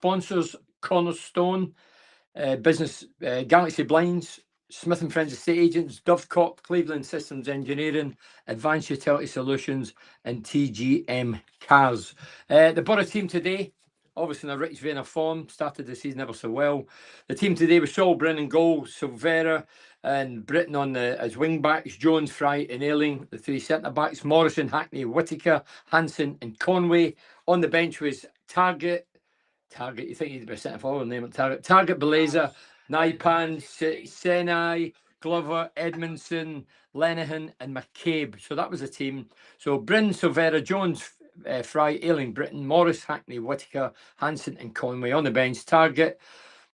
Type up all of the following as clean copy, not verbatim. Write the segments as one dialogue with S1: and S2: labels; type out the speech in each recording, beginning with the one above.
S1: sponsors: Cornerstone Business, Galaxy Blinds, Smith and Friends Estate Agents, Dovecot, Cleveland Systems Engineering, Advanced Utility Solutions, and TGM Cars. The Borough team today, obviously in a rich vein of form, started the season ever so well. The team today was Saul Brennan goal, Silvera and Britton on as wing backs, Jones, Fry and Ailing, the three centre backs, Morrison, Hackney, Whittaker, Hanson and Conway. On the bench was Target, you think he'd be centre forward, name it Target, Belazer, Naipan, Senai, Glover, Edmondson, Lenihan and McCabe. So that was the team. So Bryn, Silvera, Jones, Fry, Ailing, Britton, Morris, Hackney, Whittaker, Hanson and Conway. On the bench, Target,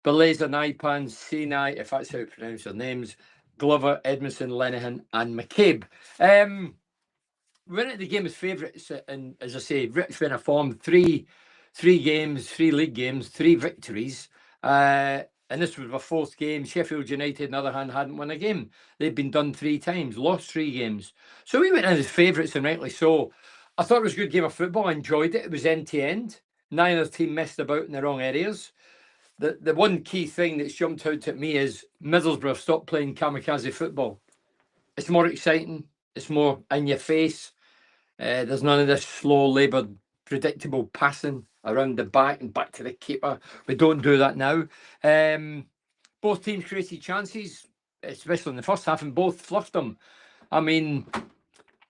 S1: Belazer, Naipan, Senai, if that's how you pronounce their names, Glover, Edmondson, Lenihan and McCabe. We're into the game as favourites, and as I say, rich vein of form, three games, 3 league games, 3 victories. And this was our 4th game. Sheffield United, on the other hand, hadn't won a game. They'd been done 3 times, lost 3 games. So we went in as favourites, and rightly so. I thought it was a good game of football. I enjoyed it. It was end to end. Neither team messed about in the wrong areas. The one key thing that's jumped out at me is Middlesbrough stopped playing kamikaze football. It's more exciting. It's more in your face. There's none of this slow, laboured, predictable passing around the back and back to the keeper. We don't do that now. Both teams created chances, especially in the first half, and both fluffed them. I mean,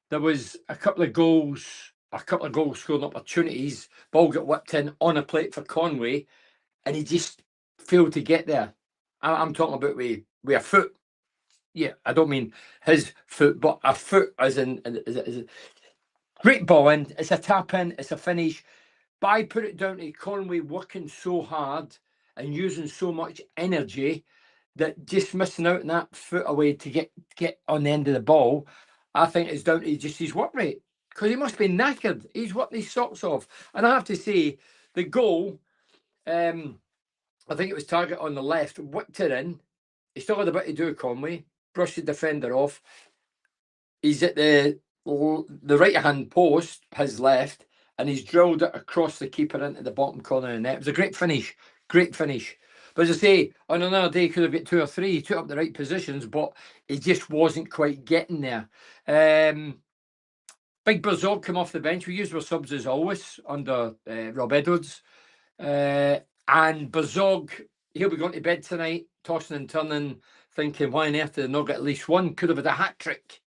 S1: there was a couple of goals scored opportunities. Ball got whipped in on a plate for Conway, and he just failed to get there. I'm talking about with a foot. Yeah, I don't mean his foot, but a foot as in great ball in. It's a tap in, it's a finish. But I put it down to Conway working so hard and using so much energy that just missing out on that foot away to get on the end of the ball, I think it's down to just his work rate. Because he must be knackered. He's worked his socks off. And I have to say, the goal, I think it was Target on the left, whipped it in. He still had a bit to do, Conway. Brushed the defender off. He's at the right-hand post, his left, and he's drilled it across the keeper into the bottom corner of the net. It was a great finish. But as I say, on another day, he could have got 2 or 3. He took up the right positions, but he just wasn't quite getting there. Big Brazog came off the bench. We used our subs as always under Rob Edwards. And Brazog, he'll be going to bed tonight, tossing and turning, thinking, why on earth did they not get at least one? Could have had a hat-trick.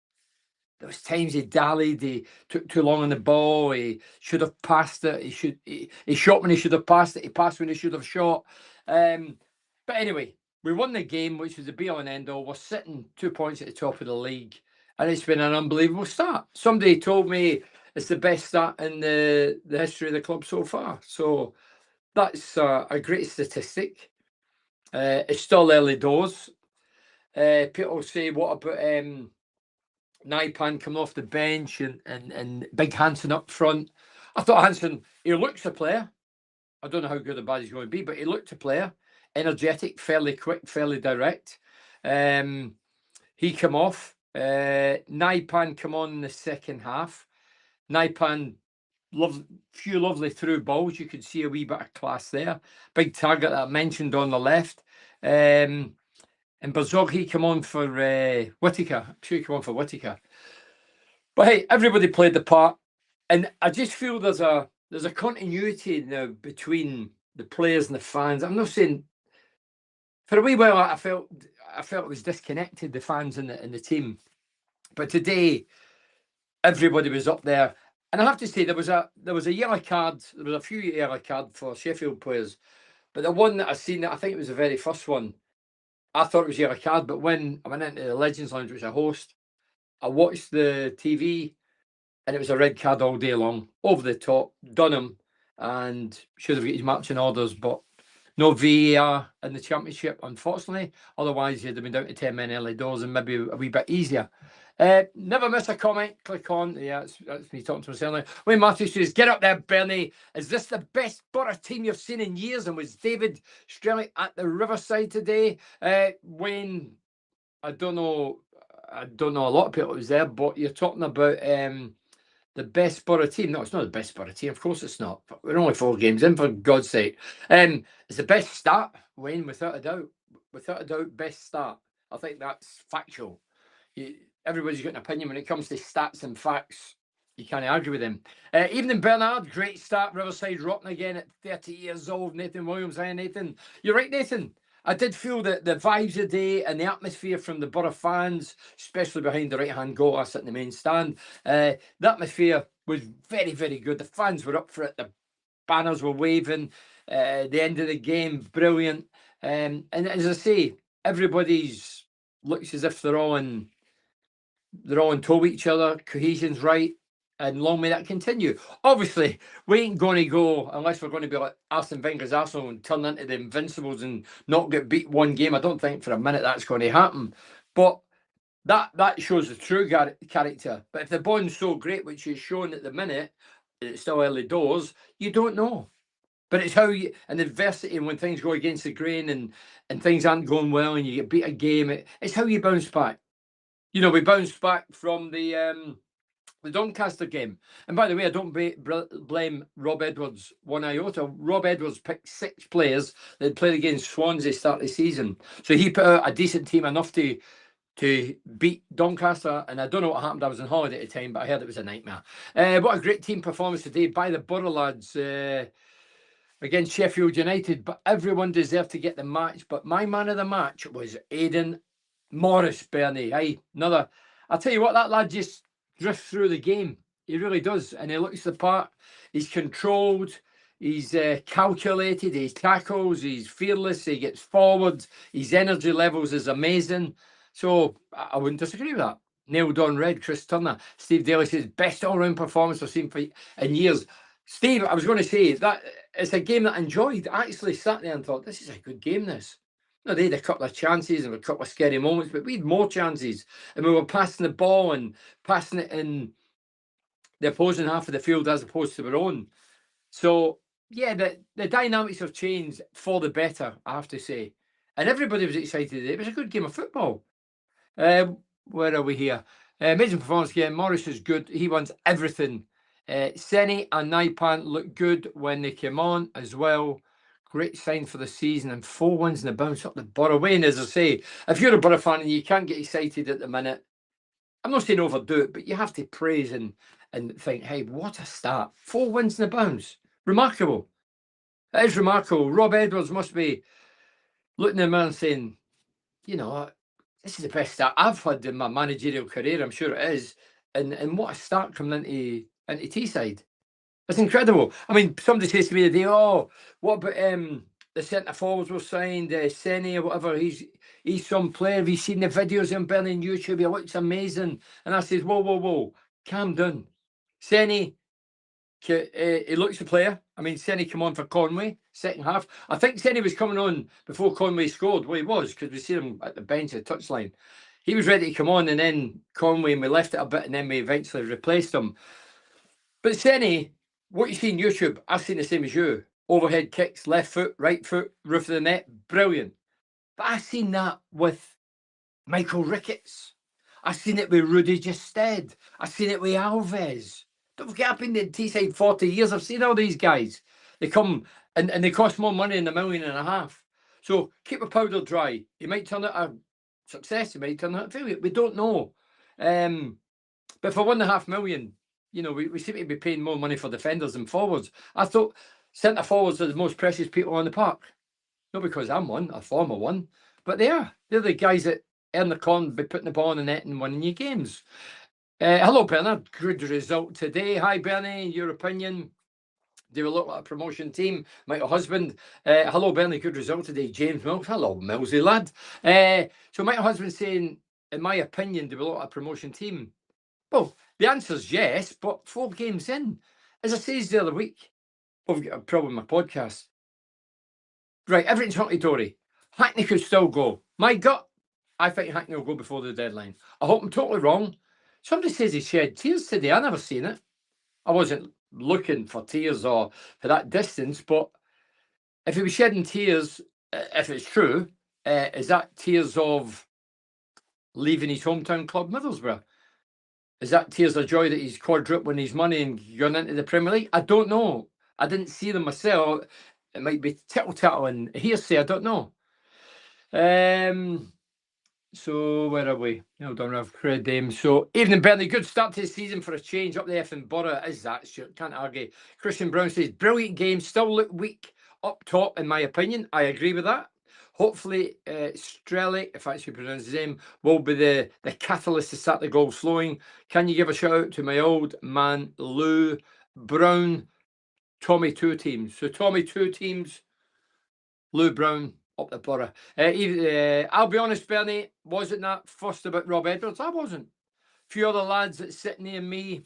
S1: There was times he dallied, he took too long on the ball, he should have passed it, he shot when he should have passed it, he passed when he should have shot. But anyway, we won the game, which was the be-all and end-all. We're sitting 2 points at the top of the league, and it's been an unbelievable start. Somebody told me it's the best start in the history of the club so far. So that's a great statistic. It's still early doors. People say, what about Naipan coming off the bench and Big Hanson up front? I thought Hanson, he looks a player. I don't know how good or bad he's going to be, but he looked a player. Energetic, fairly quick, fairly direct. He come off. Naipan come on in the second half. Naipan, few lovely through balls. You could see a wee bit of class there. Big target that I mentioned on the left. And Brazog, he came on for Whittaker. I'm sure he came on for Whittaker. But hey, everybody played the part. And I just feel there's a continuity now between the players and the fans. I'm not saying, for a wee while I felt it was disconnected, the fans and the team. But today, everybody was up there. And I have to say, there was a yellow card. There was a few yellow cards for Sheffield players. But the one that I seen, I think it was the very first one, I thought it was yellow card. But when I went into the Legends Lounge, which I host, I watched the TV, and it was a red card all day long, over the top, done him, and should have got his marching orders, but no VAR in the Championship, unfortunately. Otherwise, he'd have been down to 10 men early doors and maybe a wee bit easier. Never miss a comment. Click on. Yeah, that's me talking to myself now. Wayne Matthews says, get up there, Bernie. Is this the best Borough team you've seen in years? And was David Strellick at the Riverside today? Wayne, I don't know a lot of people was there, but you're talking about the the best Borough team. No, it's not the best Borough team. Of course it's not. We're only 4 games in, for God's sake. It's the best start, Wayne, without a doubt. Without a doubt, best start. I think that's factual. Everybody's got an opinion when it comes to stats and facts. You can't argue with them. Evening, Bernard. Great start. Riverside rocking again at 30 years old. Nathan Williams. Hi, Nathan. You're right, Nathan. I did feel that the vibes of the day and the atmosphere from the Borough fans, especially behind the right-hand goal, I sit in the main stand, the atmosphere was very, very good. The fans were up for it. The banners were waving. The end of the game, brilliant. And as I say, everybody's looks as if they're all in tow with each other. Cohesion's right. And long may that continue. Obviously, we ain't going to go, unless we're going to be like Arsene Wenger's Arsenal and turn into the Invincibles and not get beat one game. I don't think for a minute that's going to happen. But that shows the true character. But if the bond's so great, which is shown at the minute, and it's still early doors, you don't know. But it's how you, in adversity, and when things go against the grain and things aren't going well and you get beat a game, it's how you bounce back. You know, we bounced back from the Doncaster game. And by the way, I don't blame Rob Edwards one iota. Rob Edwards picked 6 players that played against Swansea start of the season. So he put out a decent team enough to beat Doncaster. And I don't know what happened. I was on holiday at the time, but I heard it was a nightmare. What a great team performance today by the Borough lads against Sheffield United. But everyone deserved to get the match. But my man of the match was Aidan Morris, Bernie. I'll tell you what, that lad just drifts through the game. He really does. And he looks the part. He's controlled. He's calculated. He tackles. He's fearless. He gets forward. His energy levels is amazing. So I wouldn't disagree with that. Nailed on red, Chris Turner. Steve Daly says, best all-round performance I've seen in years. Steve, I was going to say that it's a game that I enjoyed. I actually sat there and thought, this is a good game, this. No, they had a couple of chances and a couple of scary moments, but we had more chances. And we were passing the ball and passing it in the opposing half of the field as opposed to our own. So, yeah, the dynamics have changed for the better, I have to say. And everybody was excited. It was a good game of football. Where are we here? Amazing performance again. Morris is good. He wants everything. Senny and Naipan look good when they came on as well. Great sign for the season and 4 wins in the bounce up the Borough. Wayne, as I say, if you're a Borough fan and you can't get excited at the minute, I'm not saying overdo it, but you have to praise and think, hey, what a start. 4 wins in the bounce. Remarkable. It is remarkable. Rob Edwards must be looking at the man saying, you know, this is the best start I've had in my managerial career. I'm sure it is. And what a start coming into Teesside. It's incredible. I mean, somebody says to me today, oh, what about the centre forwards were signed, Senny or whatever, he's some player. Have you seen the videos of him burning on YouTube? He looks amazing. And I says, whoa, calm down. Senny, he looks the player. I mean, Senny came on for Conway, second half. I think Senny was coming on before Conway scored. Well, he was, because we see him at the bench at the touchline. He was ready to come on, and then Conway, and we left it a bit, and then we eventually replaced him. But Senny, what you see on YouTube, I've seen the same as you. Overhead kicks, left foot, right foot, roof of the net, brilliant. But I've seen that with Michael Ricketts. I've seen it with Rudy Gestead. I've seen it with Alves. Don't forget, I've been in Teesside 40 years. I've seen all these guys. They come and they cost more money than $1.5 million. So keep your powder dry. You might turn out a success, you might turn out a failure. We don't know. But for $1.5 million, you know, we seem to be paying more money for defenders than forwards. I thought centre forwards are the most precious people on the park. Not because I'm one, a former one, but they are. They're the guys that earn the corn by putting the ball in the net and winning your games. Hello, Bernard. Good result today. Hi, Bernie. Your opinion? Do we look like a promotion team? My husband. Hello, Bernie. Good result today. James Mills. Hello, Millsy lad. So my husband saying, in my opinion, do we look like a promotion team? Well, the answer is yes, but 4 games in. As I said the other week, we've got a problem with my podcast. Right, everything's hunky-dory. Hackney could still go. My gut, I think Hackney will go before the deadline. I hope I'm totally wrong. Somebody says he shed tears today. I never seen it. I wasn't looking for tears or for that distance, but if he was shedding tears, if it's true, is that tears of leaving his hometown club, Middlesbrough? Is that tears of joy that he's quadrupling his money and gone into the Premier League? I don't know. I didn't see them myself. It might be tittle and hearsay. I don't know. So where are we? Hold on, I've read them. So evening, Bernie. Good start to the season for a change up the effing borough. Is that shit? Can't argue. Christian Brown says brilliant game. Still look weak up top, in my opinion. I agree with that. Hopefully, Strelic, if that's how you pronounce his name, will be the catalyst to start the goals flowing. Can you give a shout out to my old man Lou Brown? Tommy 2 teams. So Tommy 2 teams. Lou Brown up the borough. I'll be honest, Bernie, wasn't that fussed about Rob Edwards? I wasn't. A few other lads that sit near me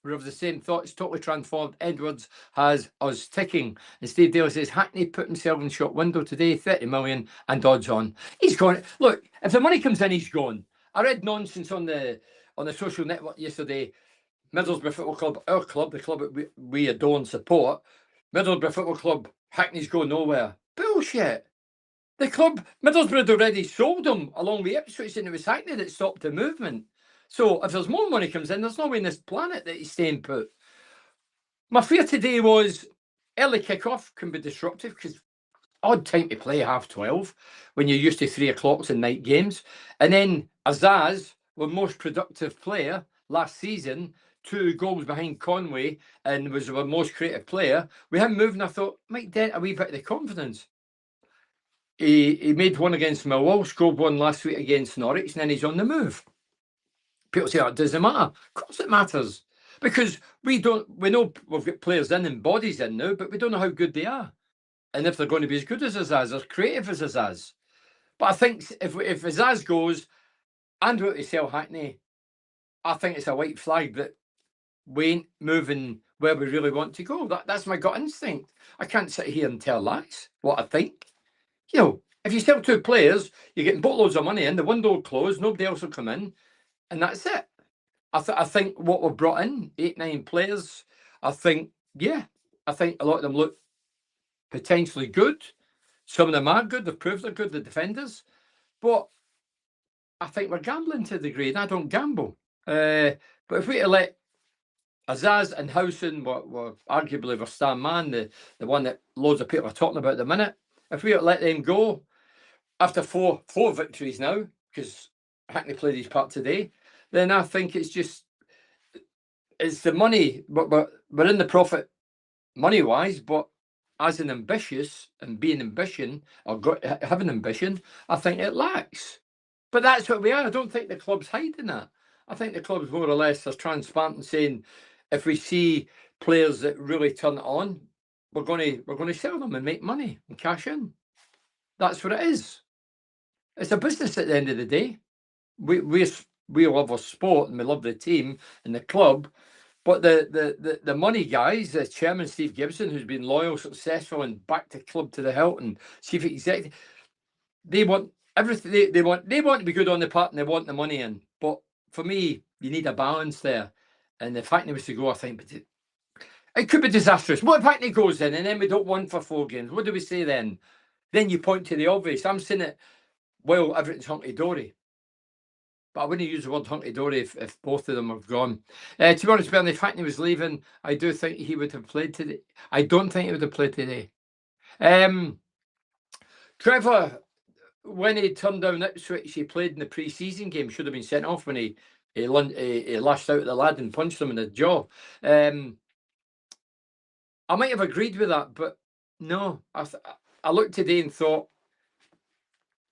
S1: were of the same thoughts, totally transformed. Edwards has us ticking. And Steve Dale says, Hackney put himself in shop window today, 30 million and odds on. He's gone. Look, if the money comes in, he's gone. I read nonsense on the social network yesterday. Middlesbrough Football Club, our club, the club that we adore and support, Middlesbrough Football Club, Hackney's going nowhere. Bullshit. The club, Middlesbrough had already sold him along with Ipswich, and it was Hackney that stopped the movement. So if there's more money comes in, there's no way in this planet that he's staying put. My fear today was early kickoff can be disruptive because odd time to play 12:30 when you're used to 3 o'clocks in night games. And then Azaz, the most productive player last season, 2 goals behind Conway, and was the most creative player. With him moving, I thought, might dent a wee bit of the confidence. He made one against Millwall, scored one last week against Norwich, and then he's on the move. People say, it doesn't matter. Of course it matters. Because we know we've got players in and bodies in now, but we don't know how good they are. And if they're going to be as good as Azaz, or creative as Azaz. But I think if Azaz goes and we want to sell Hackney, I think it's a white flag that we ain't moving where we really want to go. That's my gut instinct. I can't sit here and tell lies what I think. You know, if you sell 2 players, you're getting boatloads of money in, the window will close, nobody else will come in, and that's it. I think what we've brought in, 8, 9 players, I think a lot of them look potentially good. Some of them are good, they've proved they're good, the defenders. But I think we're gambling to the degree, and I don't gamble. But if we let Azaz and Howson were arguably our star man, the one that loads of people are talking about at the minute, if we let them go after four victories now, because Hackney played his part today, then I think it's the money, but we're in the profit money-wise, but as an ambitious and being ambition or having ambition, I think it lacks. But that's what we are. I don't think the club's hiding that. I think the club's more or less as transparent and saying, if we see players that really turn it on, we're going to sell them and make money and cash in. That's what it is. It's a business at the end of the day. We love our sport and we love the team and the club, but the money guys, the chairman Steve Gibson, who's been loyal, successful, and backed the club to the hilt, and chief executive, they want everything. They want to be good on the part and they want the money in. But for me, you need a balance there. And if Hackney was to go, I think it could be disastrous. What if Hackney goes in and then we don't win for 4 games? What do we say then? Then you point to the obvious. I'm saying it, well, everything's hunky-dory. But I wouldn't use the word hunky-dory if both of them have gone. To be honest, Bernie, if Hackney was leaving, I do think he would have played today. I don't think he would have played today. Trevor, when he turned down Ipswich, he played in the pre-season game. Should have been sent off when he lashed out at the lad and punched him in the jaw. I might have agreed with that, but no. I looked today and thought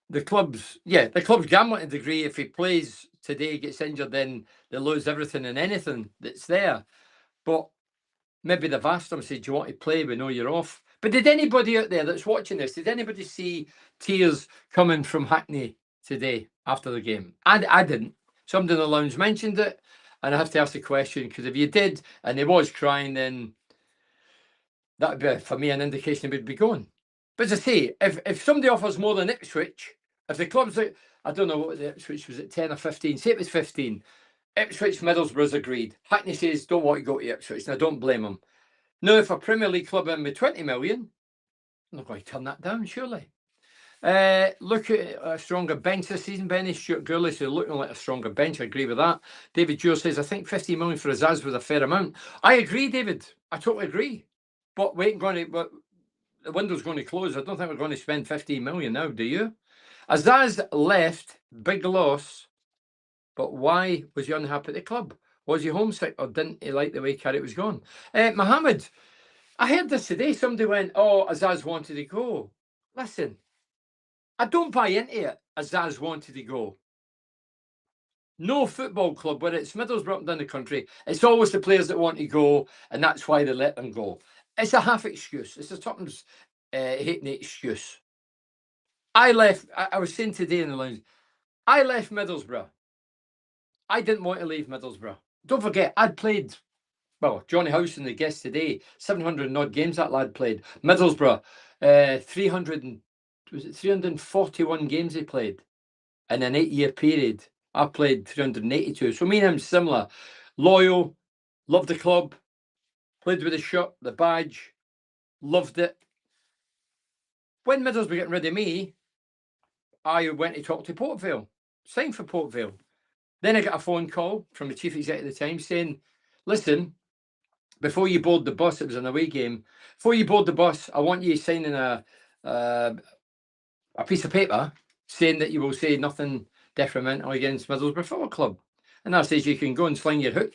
S1: the club's gambling to a degree. If he plays today, gets injured, then they lose everything and anything that's there. But maybe they've asked him, said, do you want to play? We know you're off. But did anybody out there that's watching this, did anybody see tears coming from Hackney today after the game? I didn't. Somebody in the lounge mentioned it, and I have to ask the question, because if you did and he was crying, then that would be, for me, an indication he would be going. But as I say, if somebody offers more than Ipswich, if the club's like, I don't know what the Ipswich was at 10 or 15, say it was 15, Ipswich, Middlesbrough's agreed. Hackney says, don't want to go to Ipswich. Now, don't blame him. Now, if a Premier League club in with 20 million, I'm not going to turn that down, surely. Look at a stronger bench this season, Benny. Stuart Gourley said looking like a stronger bench. I agree with that. David Jewell says, I think 50 million for Azaz was a fair amount. I agree, David. I totally agree. But we ain't going to, but the window's going to close. I don't think we're going to spend 15 million now, do you? Azaz left, big loss. But why was he unhappy at the club? Was he homesick or didn't he like the way Carrick was going? Mohammed, I heard this today. Somebody went, oh, Azaz wanted to go. Listen, I don't buy into it. Azaz wanted to go. No football club, whether it's Middlesbrough down the country, it's always the players that want to go, and that's why they let them go. It's a half excuse. It's a Tottenham's hating the excuse. I left, I was saying today in the lounge, I left Middlesbrough. I didn't want to leave Middlesbrough. Don't forget, I'd played, well, Johnny Howson, the guest today, 700 and odd games that lad played. Middlesbrough, 341 games he played in an 8-year period. I played 382. So me and him similar. Loyal, loved the club, played with the shirt, the badge, loved it. When Middlesbrough were getting rid of me, I went to talk to Port Vale, signed for Port Vale. Then I got a phone call from the chief executive at the time saying, listen, before you board the bus, it was an away game, before you board the bus, I want you signing a piece of paper saying that you will say nothing detrimental against Middlesbrough Football Club. And I says, you can go and sling your hook.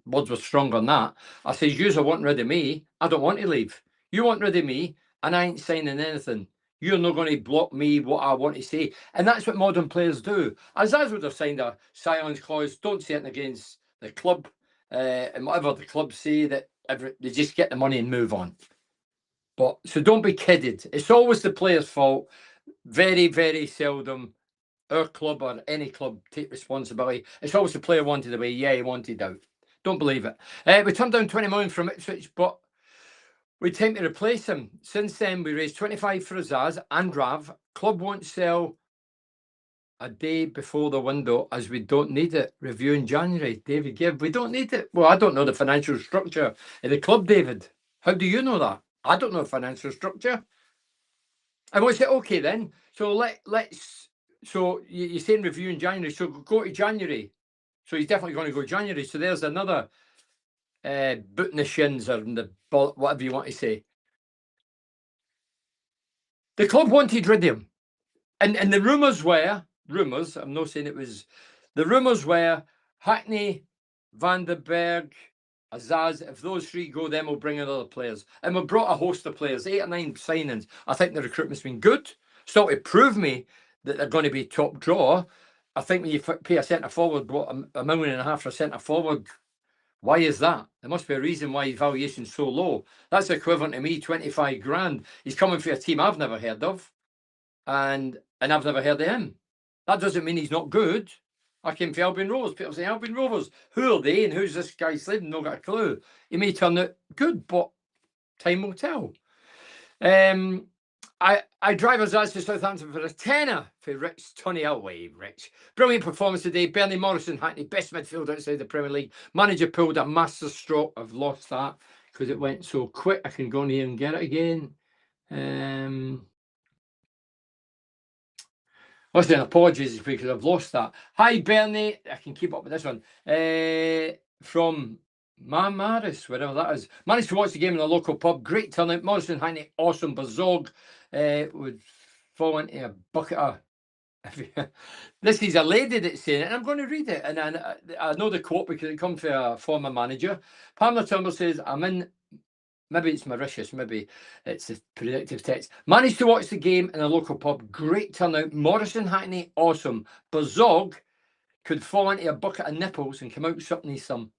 S1: Words were strong on that. I says, yous are wanting rid of me. I don't want to leave. You want rid of me, and I ain't signing anything. You're not going to block me what I want to say. And that's what modern players do. Azaz would have signed a silence clause. Don't say it against the club. And whatever the club say, that they just get the money and move on. But so don't be kidded. It's always the player's fault. Very, very seldom our club or any club take responsibility. It's always the player wanted away. Yeah, he wanted out. Don't believe it. We turned down 20 million from Ipswich, but we attempt to replace him. Since then, we raised 25 for Azaz and Rav. Club won't sell a day before the window as we don't need it. Review in January. David Gibb, we don't need it. Well, I don't know the financial structure of the club, David. How do you know that? I don't know the financial structure. And we say, okay then. So let's. So you're saying review in January. So go to January. So he's definitely going to go January. So there's another boot in the shins or in the ball, whatever you want to say. The club wanted rid of him. And the rumours were, I'm not saying it was, the rumours were Hackney, Van der Berg, Azaz, if those three go, then we'll bring in other players. And we brought a host of players, 8 or 9 signings. I think the recruitment's been good. Still to prove me that they're going to be top draw. I think when you pay a centre forward, what, £1.5 million for a centre forward, why is that? There must be a reason why his valuation's so low. That's equivalent to me, 25 grand. He's coming for a team I've never heard of. And I've never heard of him. That doesn't mean he's not good. I came from Albion Rovers. People say, Albion Rovers, who are they and who's this guy sleeping? No got a clue. He may turn out good, but time will tell. I drive Azaz to Southampton for a tenner for Rich Tony away, Rich. Brilliant performance today. Bernie Morrison, Hackney, best midfield outside the Premier League. Manager pulled a master stroke. I've lost that because it went so quick. I can go in here and get it again. Listen, apologies because I've lost that. Hi, Bernie. I can keep up with this one. From Maris, wherever that is. Managed to watch the game in a local pub. Great turnout. Morrison, Hackney, awesome. Bazog would fall into a bucket of... This is a lady that's saying it, and I'm going to read it. And I know the quote because it comes from a former manager. Pamela Turnbull says, I'm in... Maybe it's Mauritius, maybe it's a predictive text. Managed to watch the game in a local pub. Great turnout. Morrison, Hackney, awesome. Bazog could fall into a bucket of nipples and come out something some.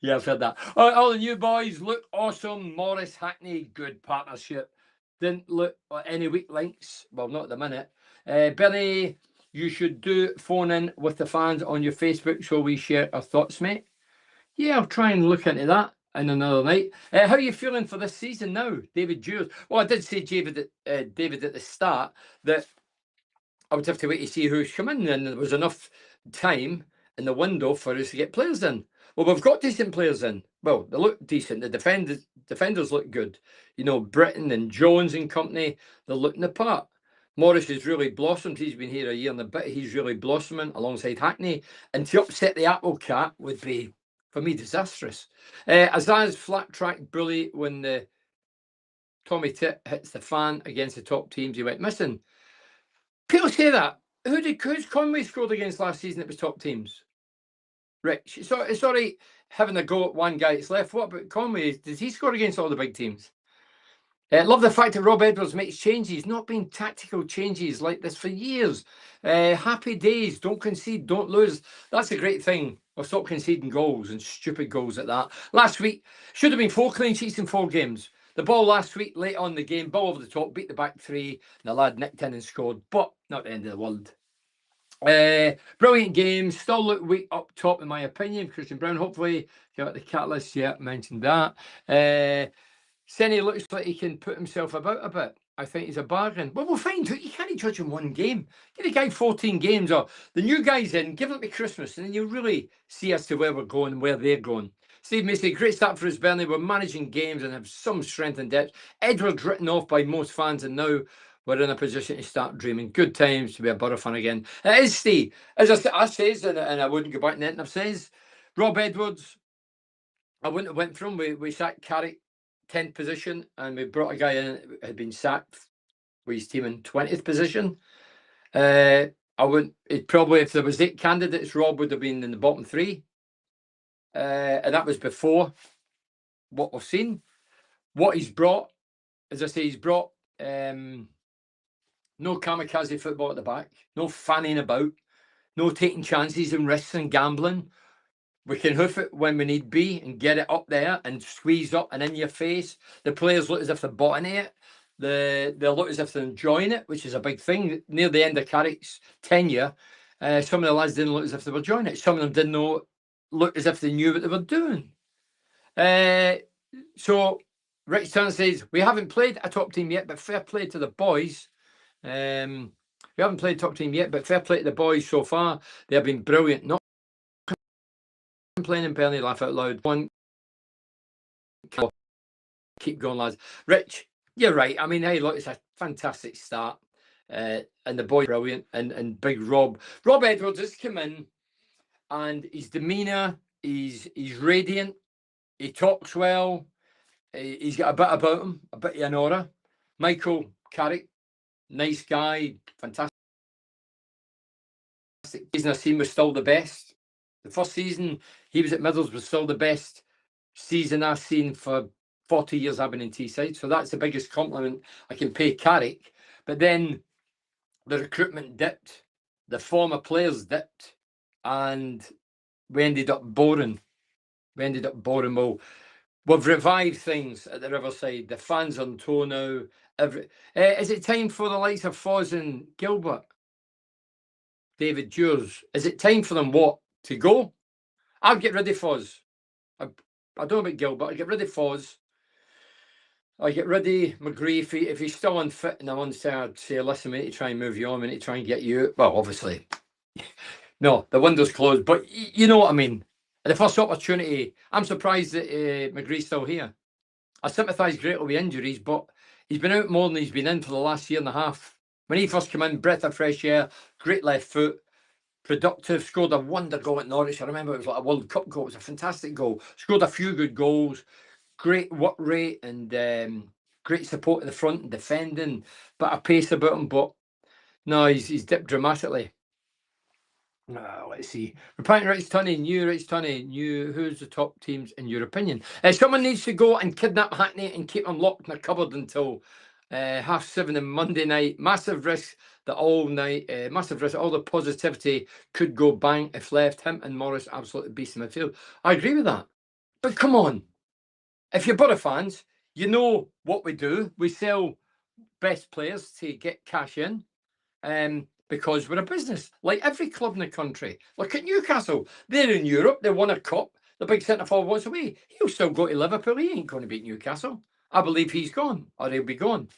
S1: Yeah, I've heard that. All the new boys look awesome. Morris, Hackney, good partnership. Didn't look at any weak links. Well, not at the minute. Benny, you should do phone in with the fans on your Facebook so we share our thoughts, mate. Yeah, I'll try and look into that in another night. How are you feeling for this season now, David Jewell? Well, I did say David at the start that I would have to wait to see who's coming, and there was enough time in the window for us to get players in. Well, we've got decent players in. Well, they look decent. The defenders look good. You know, Britton and Jones and company, they're looking the part. Morris has really blossomed. He's been here a year and a bit. He's really blossoming alongside Hackney. And to upset the apple cart would be, for me, disastrous. Azaz flat track bully when the Tommy Tit hits the fan against the top teams. He went missing. People say that. Who's Conway scored against last season? It was top teams. Rich, it's all right having a go at one guy that's left. What about Conway? Did he score against all the big teams? Love the fact that Rob Edwards makes changes, not been tactical changes like this for years. Happy days, don't concede, don't lose. That's a great thing. We'll stop conceding goals and stupid goals at that. Last week, should have been 4 clean sheets in 4 games. The ball last week, late on the game, ball over the top, beat the back 3, and the lad nicked in and scored, but not the end of the world. Brilliant game, still look weak up top in my opinion. Christian Brown, hopefully, got the catalyst, yeah, mentioned that. Senny looks like he can put himself about a bit. I think he's a bargain. Well, we'll find out. You can't judge in one game. Give the guy 14 games or the new guys in, give them to Christmas, and then you'll really see as to where we're going and where they're going. Steve Macy, great start for us, Burnley. We're managing games and have some strength and depth. Edward's written off by most fans, and now we're in a position to start dreaming. Good times to be a Borough fan again. It is, Steve. As I says, and I wouldn't go back in it, and I've says, Rob Edwards, I wouldn't have went from. We sacked Carrick 10th position, and we brought a guy in that had been sacked with his team in 20th position. I wouldn't. It probably, if there was 8 candidates, Rob would have been in the bottom 3, and that was before what we've seen. What he's brought, as I say, he's brought no kamikaze football at the back, no fanning about, no taking chances and risks and gambling. We can hoof it when we need be and get it up there and squeeze up and in your face. The players look as if they're botting it. They look as if they're enjoying it, which is a big thing. Near the end of Carrick's tenure, some of the lads didn't look as if they were enjoying it. Some of them didn't look as if they knew what they were doing. So Rich Turner says, we haven't played a top team yet, but fair play to the boys. We haven't played top team yet, but fair play to the boys so far. They have been brilliant. Not complaining, Burnley, laugh out loud. One, keep going, lads. Rich, you're right. I mean, hey, look, it's a fantastic start. And the boys brilliant. And big Rob. Rob Edwards has come in, and his demeanour, he's radiant. He talks well. He's got a bit about him, a bit of an aura. Michael Carrick, nice guy, fantastic. Season I've seen was still the best. The first season he was at Middlesbrough was still the best season I've seen for 40 years I've been in Teesside. So that's the biggest compliment I can pay Carrick. But then the recruitment dipped, the former players dipped, and we ended up boring. Well, we've revived things at the Riverside. The fans on tour now. Is it time for the likes of Foz and Gilbert? David Dewars. Is it time for them to go? I'll get rid of Foz. I don't know about Gilbert. I'll get rid of Foz. I'll get rid of McGree if he's still unfit and I'm on say, I'd say, listen, we need to try and move you on. We need to try and get you. Well, obviously, no, the window's closed, but you know what I mean. At the first opportunity, I'm surprised that McGree's still here. I sympathise greatly with injuries, but he's been out more than he's been in for the last year and a half. When he first came in, breath of fresh air, great left foot, productive, scored a wonder goal at Norwich. I remember it was like a World Cup goal. It was a fantastic goal. Scored a few good goals, great work rate and great support at the front and defending, bit of pace about him, but no, he's dipped dramatically. Let's see. Repentant Rich Tunney, new. Who's the top teams in your opinion? Someone needs to go and kidnap Hackney and keep him locked in a cupboard until 7:30 on Monday night. Massive risk that all night. Massive risk. All the positivity could go bang if left. Him and Morris absolutely beast in midfield. I agree with that. But come on, if you're Borough fans, you know what we do. We sell best players to get cash in. Because we're a business, like every club in the country. Look at Newcastle. They're in Europe. They won a cup. The big centre-forward wants away. He'll still go to Liverpool. He ain't going to beat Newcastle. I believe he's gone, or he'll be gone.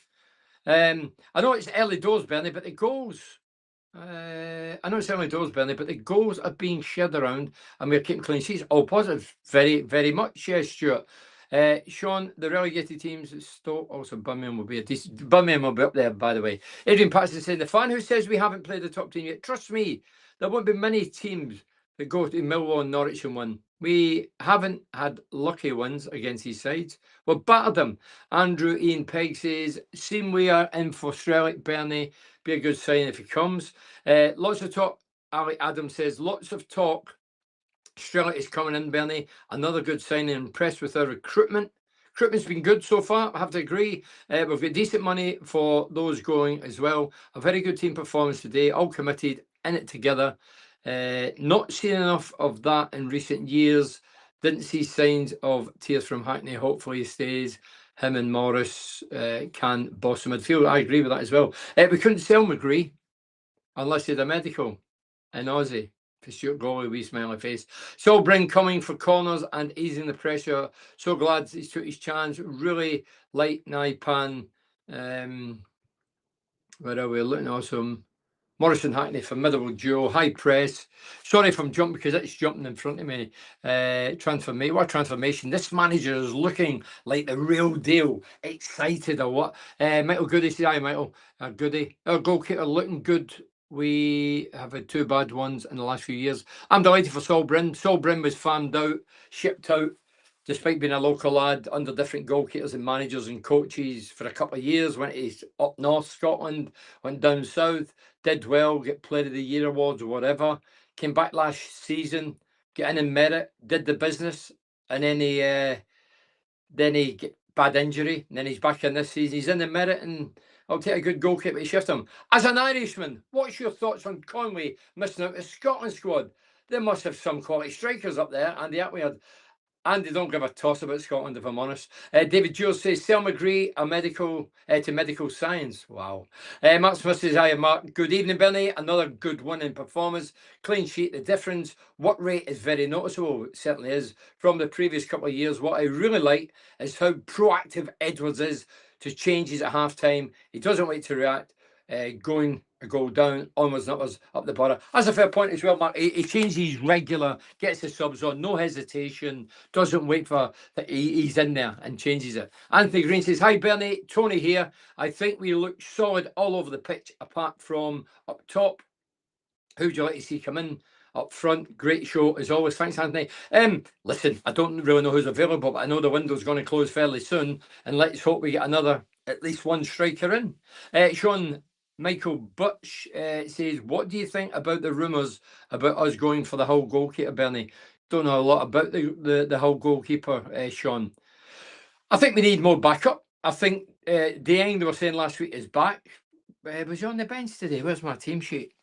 S1: I know it's early doors, Bernie, but the goals... I know it's early doors, Bernie, but the goals are being shared around, and we're keeping clean sheets. All positive. Very, very much, yes, Stuart. Sean, the relegated teams, Stoke, also Birmingham will be a decent. Birmingham will be up there, by the way. Adrian Patterson saying, the fan who says we haven't played the top team yet, trust me, there won't be many teams that go to Millwall and Norwich and win. We haven't had lucky ones against these sides. We'll batter them. Andrew Ian Pegg says, seem we are in for Strelic, Bernie. Be a good sign if he comes. Lots of talk. Ali Adams says, lots of talk. Strelic is coming in, Bernie. Another good sign. Impressed with our recruitment. Recruitment's been good so far, I have to agree. We've got decent money for those going as well. A very good team performance today, all committed, in it together. Not seen enough of that in recent years. Didn't see signs of tears from Hackney. Hopefully he stays. Him and Morris can boss the midfield. I agree with that as well. We couldn't sell McGree unless he had a medical in Aussie. For Stuart Gawley, wee smiley face. So Bryn coming for corners and easing the pressure. So glad he's took his chance. Really light Naipan. Where are we looking? Awesome. Morrison Hackney for Middlesbrough duo. High press. Sorry if I'm jumping because it's jumping in front of me. Transformation. What transformation. This manager is looking like the real deal. Excited or what? Michael Goody says, hi Michael. Goody. Our goalkeeper looking good. We have had 2 bad ones in the last few years. I'm delighted for Saul Bryn. Saul Bryn was farmed out, shipped out, despite being a local lad, under different goalkeepers and managers and coaches for a couple of years. Went to up north Scotland, went down south, did well, get Player of the Year awards or whatever. Came back last season, get in and merit, did the business, and then he get bad injury, and then he's back in this season. He's in the merit, and I'll take a good goalkeeper to shift him. As an Irishman, what's your thoughts on Conway missing out the Scotland squad? They must have some quality strikers up there, Andy Atwood. Andy don't give a toss about Scotland, if I'm honest. David Jules says, sell McGree to medical science. Wow. Mark Smith says, hi, Mark. Good evening, Bernie. Another good winning performance. Clean sheet. The difference, what rate is very noticeable. It certainly is. From the previous couple of years, what I really like is how proactive Edwards is to changes at half-time. He doesn't wait to react. Going a goal down, onwards and upwards, up the border. That's a fair point as well, Mark. He changes regular, gets the subs on, no hesitation, doesn't wait for that. He's in there and changes it. Anthony Green says, hi Bernie, Tony here. I think we look solid all over the pitch apart from up top. Who would you like to see come in up front? Great show as always. Thanks, Anthony. Listen, I don't really know who's available, but I know the window's going to close fairly soon, and let's hope we get another, at least one striker in. Sean Michael Butch says, what do you think about the rumours about us going for the Hull goalkeeper, Bernie? Don't know a lot about the Hull goalkeeper, Sean. I think we need more backup. I think Dieng, they were saying last week, is back. Was he on the bench today? Where's my team sheet?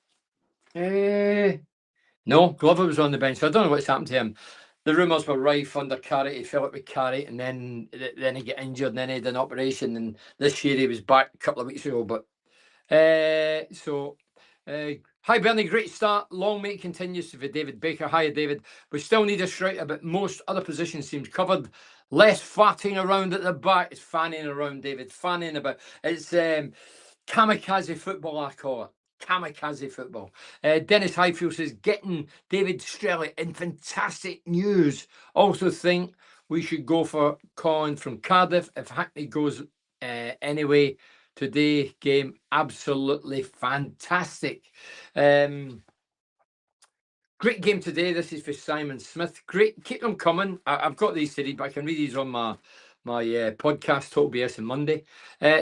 S1: No, Glover was on the bench. So I don't know what's happened to him. The rumours were rife under Carrot. He fell out with Carrot, and then he got injured, and then he had an operation. And this year he was back a couple of weeks ago. But hi Bernie, great start. Long may it continues for David Baker. Hi David. We still need a striker, but most other positions seems covered. Less farting around at the back. It's fanning around, David. Fanning about. It's kamikaze football, I call it. Kamikaze football. Dennis Highfield says, getting David Strelic in fantastic news. Also think we should go for Colin from Cardiff if Hackney goes anyway. Today game absolutely fantastic. Great game today. This is for Simon Smith. Great, keep them coming. I've got these to read, but I can read these on my podcast, Total BS on Monday.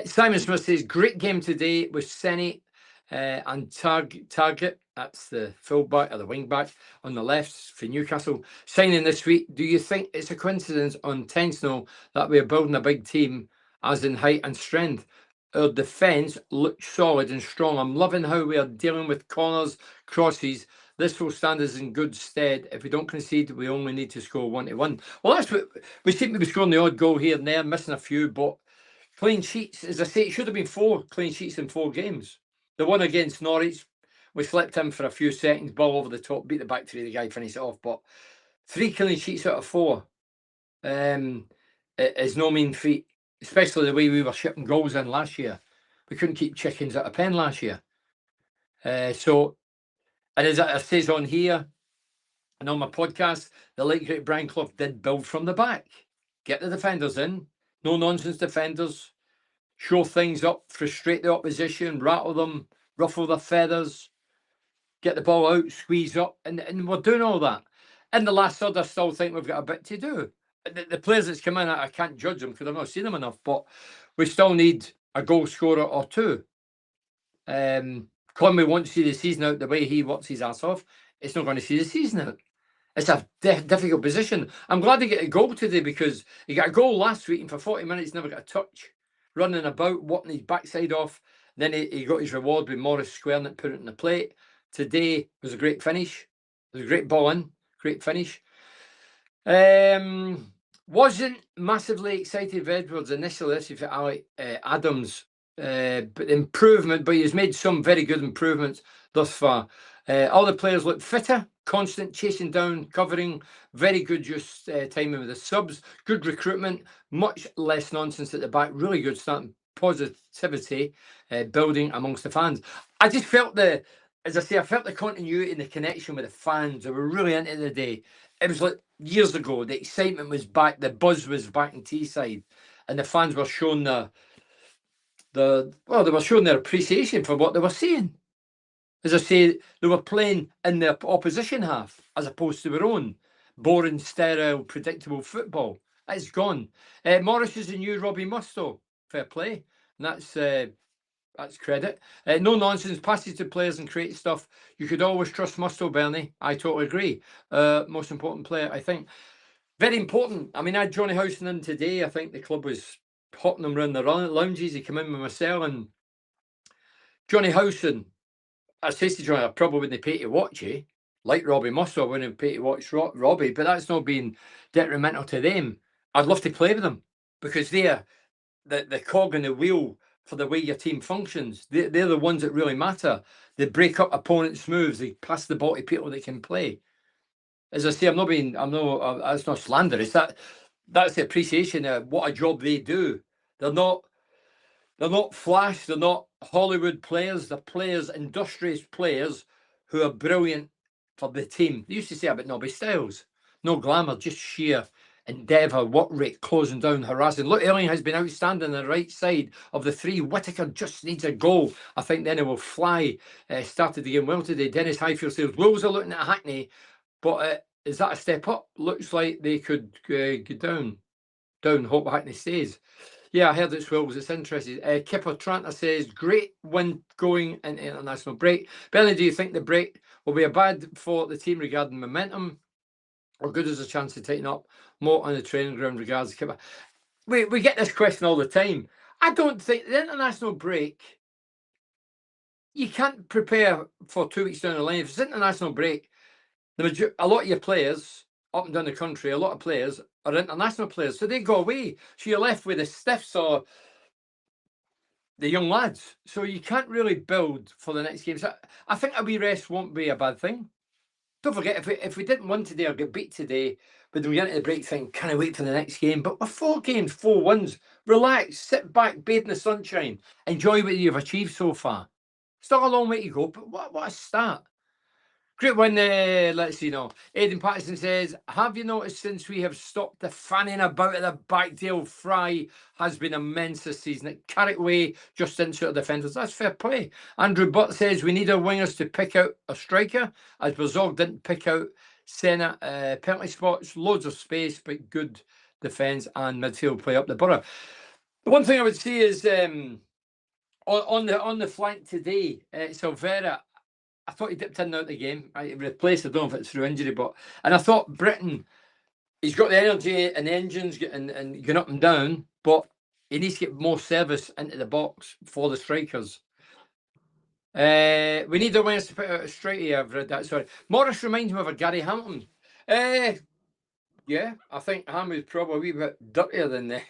S1: Simon Smith says, great game today with Senny and Target. That's the fullback or the wing back on the left for Newcastle. Signing this week. Do you think it's a coincidence unintentional that we're building a big team as in height and strength? Our defence looks solid and strong. I'm loving how we are dealing with corners, crosses. This will stand us in good stead. If we don't concede, we only need to score 1-1. Well, that's what we seem to be scoring the odd goal here and there, missing a few, but clean sheets, as I say, it should have been 4 clean sheets in 4 games. The one against Norwich, we slipped him for a few seconds, ball over the top, beat the back 3, the guy finished it off. But 3 clean sheets out of 4 is no mean feat, especially the way we were shipping goals in last year. We couldn't keep chickens out of pen last year. And as it says on here and on my podcast, the late great Brian Clough did build from the back. get the defenders in, no nonsense defenders, show things up, frustrate the opposition, rattle them, ruffle their feathers, get the ball out, squeeze up, and we're doing all that. In the last third, I still think we've got a bit to do. The players that's come in, I can't judge them because I've not seen them enough, but we still need a goal scorer or two. Conway wants to see the season out the way he works his ass off. It's not going to see the season out. It's a difficult position. I'm glad he got a goal today because he got a goal last week and for 40 minutes never got a touch. Running about, working his backside off. Then he got his reward with Morris squaring it, put it in the plate. Today was a great finish. It was a great ball in, great finish. Wasn't massively excited with Edwards initially. This is for Alec Adams. But improvement, but he's made some very good improvements thus far. All the players look fitter, constant chasing down, covering, very good just timing with the subs, good recruitment, much less nonsense at the back, really good starting positivity building amongst the fans. I just felt as I say, I felt the continuity and the connection with the fans. They were really into the day. It was like years ago, the excitement was back, the buzz was back in Teesside, and the fans were showing they were showing their appreciation for what they were seeing. As I say, they were playing in the opposition half as opposed to their own boring, sterile, predictable football. It's gone. Morris is the new Robbie Mustoe. Fair play. And that's credit. No nonsense, passes to players and create stuff. You could always trust Mustoe, Bernie. I totally agree. Most important player, I think. Very important. I mean, I had Johnny Howson in today. I think the club was hopping him around the lounges. He came in with myself and Johnny Howson. I said to Johnny, I probably wouldn't pay to watch you. Like Robbie Mustoe, I wouldn't pay to watch Robbie, but that's not being detrimental to them. I'd love to play with them because they're the cog in the wheel for the way your team functions. They're the ones that really matter. They break up opponents' moves. They pass the ball to people that can play. As I say, that's not slanderous. That's the appreciation of what a job they do. They're not flash. They're not Hollywood players. They're players, industrious players who are brilliant for the team. They used to say about Nobby Styles. No glamour, just sheer endeavour, work rate, closing down, harassing. Look, Elling has been outstanding on the right side of the three. Whittaker just needs a goal. I think then it will fly. Started the game well today. Dennis Highfield says Wolves are looking at Hackney, but is that a step up? Looks like they could go down. Hope Hackney stays. Yeah, I heard it's Wolves. It's interesting. Kipper Tranter says, great win going into international break. Bernie, do you think the break will be a bad for the team regarding momentum or good as a chance to tighten up more on the training ground regards Kipper? We get this question all the time. I don't think the international break, you can't prepare for 2 weeks down the line. If it's international break, a lot of your players up and down the country, a lot of players are international players, so they go away. So you're left with the stiffs or the young lads. So you can't really build for the next game. So I think a wee rest won't be a bad thing. Don't forget, if we didn't win today or get beat today, but we get into the break thing, can I wait for the next game? But with 4 games, 4 wins, relax, sit back, bathe in the sunshine, enjoy what you've achieved so far. Still a long way to go, but what a start. Great win, let's see now. Aidan Patterson says, have you noticed since we have stopped the fanning about of the backdale, Fry has been immense this season. At Carrick Way, just into the defenders. That's fair play. Andrew Butt says, we need our wingers to pick out a striker, as Bazog didn't pick out Senna. Penalty spots, loads of space, but good defence and midfield play up the borough. The one thing I would say is on the flank today, Silvera, I thought he dipped in and out the game. I replaced, I don't know if it's through injury, and I thought Britton, he's got the energy and the engines and going up and down, but he needs to get more service into the box for the strikers. We need the wingers to put out a striker. I've read that. Sorry, Morris reminds me of a Gary Hamilton. Yeah, I think Ham is probably a wee bit dirtier than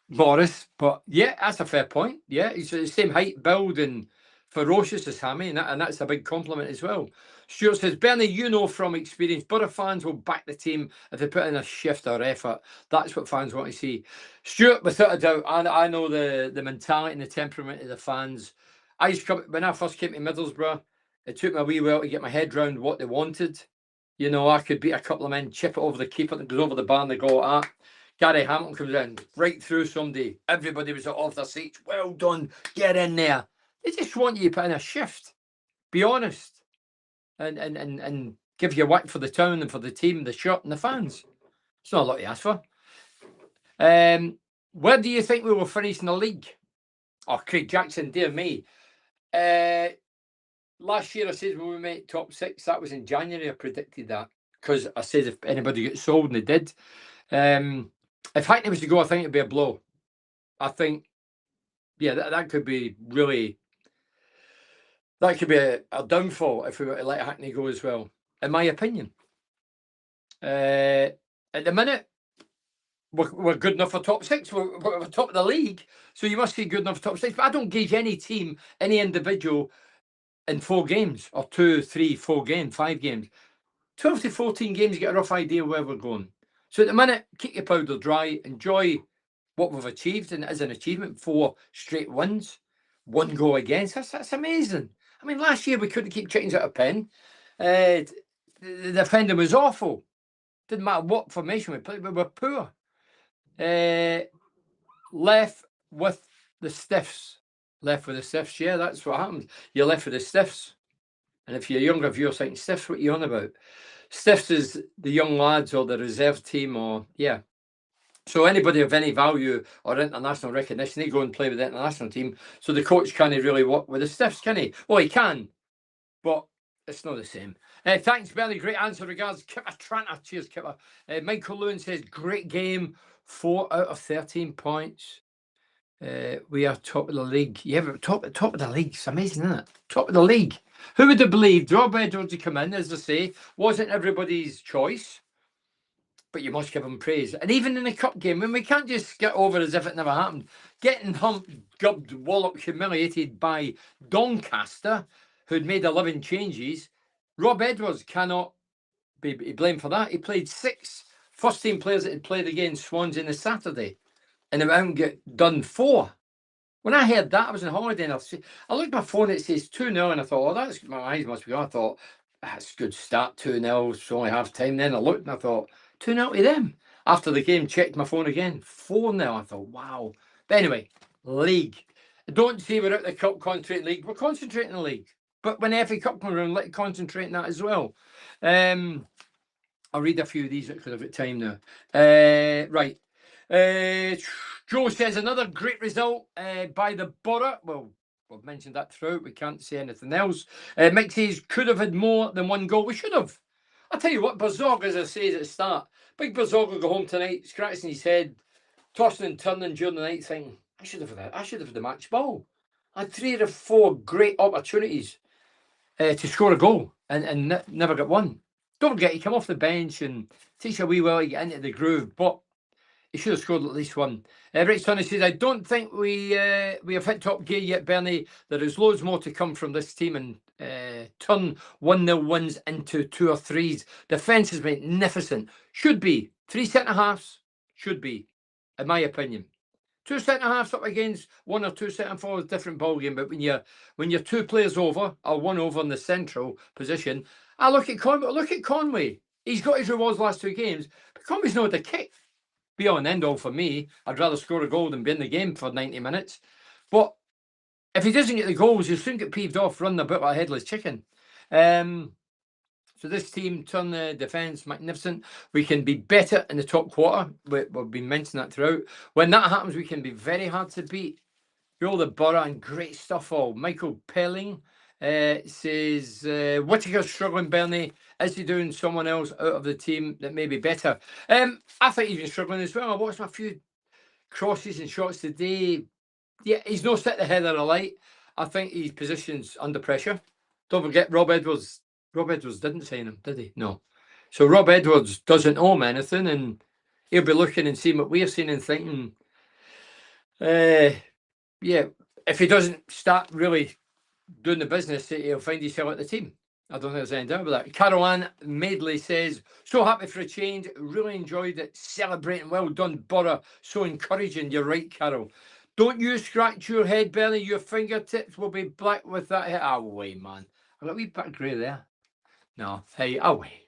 S1: Morris, but yeah, that's a fair point. Yeah, he's the same height, build, and ferocious as Hammy, and that's a big compliment as well. Stuart says, Bernie, you know from experience, Borough fans will back the team if they put in a shift or effort. That's what fans want to see. Stuart, without a doubt, I know the mentality and the temperament of the fans. When I first came to Middlesbrough, it took me a wee while to get my head round what they wanted. You know, I could beat a couple of men, chip it over the keeper that goes over the bar and they go, Gary Hamilton comes in, right through somebody. Everybody was off their seats. Well done. Get in there. They just want you to put in a shift. Be honest. And give your work for the town and for the team, the shirt and the fans. It's not a lot to ask for. Where do you think we will finish in the league? Oh, Craig Jackson, dear me. Last year I said when we made top 6, that was in January. I predicted that because I said if anybody gets sold, and they did. If Hackney was to go, I think it'd be a blow. I think, yeah, that could be really, that could be a downfall if we were to let Hackney go as well, in my opinion. At the minute, we're good enough for top 6. We're top of the league, so you must be good enough for top 6. But I don't gauge any team, any individual in 4 games, or 2, 3, 4 games, 5 games. 12 to 14 games, you get a rough idea where we're going. So at the minute, keep your powder dry, enjoy what we've achieved, and it is an achievement. 4 straight wins, 1 goal against. That's amazing. I mean, last year we couldn't keep chickens out of pen. The defending was awful. Didn't matter what formation we played, we were poor. Left with the stiffs. Left with the stiffs, yeah, that's what happens. You're left with the stiffs. And if you're a younger viewer thinking, stiffs, what are you on about? Stiffs is the young lads or the reserve team, or, yeah. So anybody of any value or international recognition, they go and play with the international team. So the coach can't really work with the stiffs, can he? Well, he can, but it's not the same. Thanks, Bernie. Great answer. Regards, Kipper Tranter. Cheers, Kipper. Michael Lewin says, great game. 4 out of 13 points. We are top of the league. Yeah, but top of the league. It's amazing, isn't it? Top of the league. Who would have believed Rob Edwards to come in, as I say, wasn't everybody's choice, but you must give him praise. And even in the cup game, when we can't just get over as if it never happened, getting humped, gubbed, walloped, humiliated by Doncaster, who'd made 11 changes, Rob Edwards cannot be blamed for that. He played 6 first-team players that had played against Swans on the Saturday, and they haven't get done 4. When I heard that, I was on holiday, and I looked at my phone, it says 2-0, and I thought, oh, that's, my eyes must be on. I thought, that's a good start, 2-0, it's only half time. Then I looked and I thought, 2-0 to them. After the game, checked my phone again, 4-0. I thought, wow. But anyway, league. Don't say we're out the cup concentrating league. We're concentrating the league. But when the FA Cup comes around, let's concentrate on that as well. I'll read a few of these because I've got time now. Right. Joe says another great result by the Borough. Well, we've mentioned that throughout. We can't say anything else. Mike says could have had more than 1 goal. We should have. I'll tell you what, Bazog, as I say at the start, Big Bazog will go home tonight, scratching his head, tossing and turning during the night, thinking, I should have had the match ball. I had 3 or 4 great opportunities to score a goal and never got one. Don't forget, he come off the bench and takes a wee while to get into the groove, but he should have scored at least 1. Rick Sonny says, I don't think we have hit top gear yet, Bernie. There is loads more to come from this team and turn 1-0 wins into 2 or 3s. Defence is magnificent. Should be. 3 centre-halves. Should be, in my opinion. 2 centre-halves up against 1 or 2 centre-forwards, different ballgame. But when you're 2 players over, or 1 over in the central position, I look at Conway. Look at Conway. He's got his rewards last 2 games, but Conway's not the kick. Be on end all for me. I'd rather score a goal than be in the game for 90 minutes. But if he doesn't get the goals, he'll soon get peeved off, running about like a headless chicken. So this team turn the defence magnificent. We can be better in the top quarter. We've been mentioning that throughout. When that happens, we can be very hard to beat. You're all the Borough and great stuff all. Michael Pelling says, Whittaker's struggling, Bernie. Is he doing someone else out of the team that may be better? I think he's been struggling as well. I watched a few crosses and shots today. Yeah, he's no set the head of the light. I think his position's under pressure. Don't forget, Rob Edwards didn't sign him, did he? No. So Rob Edwards doesn't owe him anything, and he'll be looking and seeing what we're seeing and thinking, yeah, if he doesn't start really doing the business, he'll find himself at the team. I don't think there's any doubt about that. Carol Ann Madeley says, so happy for a change. Really enjoyed it. Celebrating. Well done, Borough. So encouraging. You're right, Carol. Don't you scratch your head, Bernie. Your fingertips will be black with that head. Away, man. I've got a wee bit of grey there. No. Hey, away.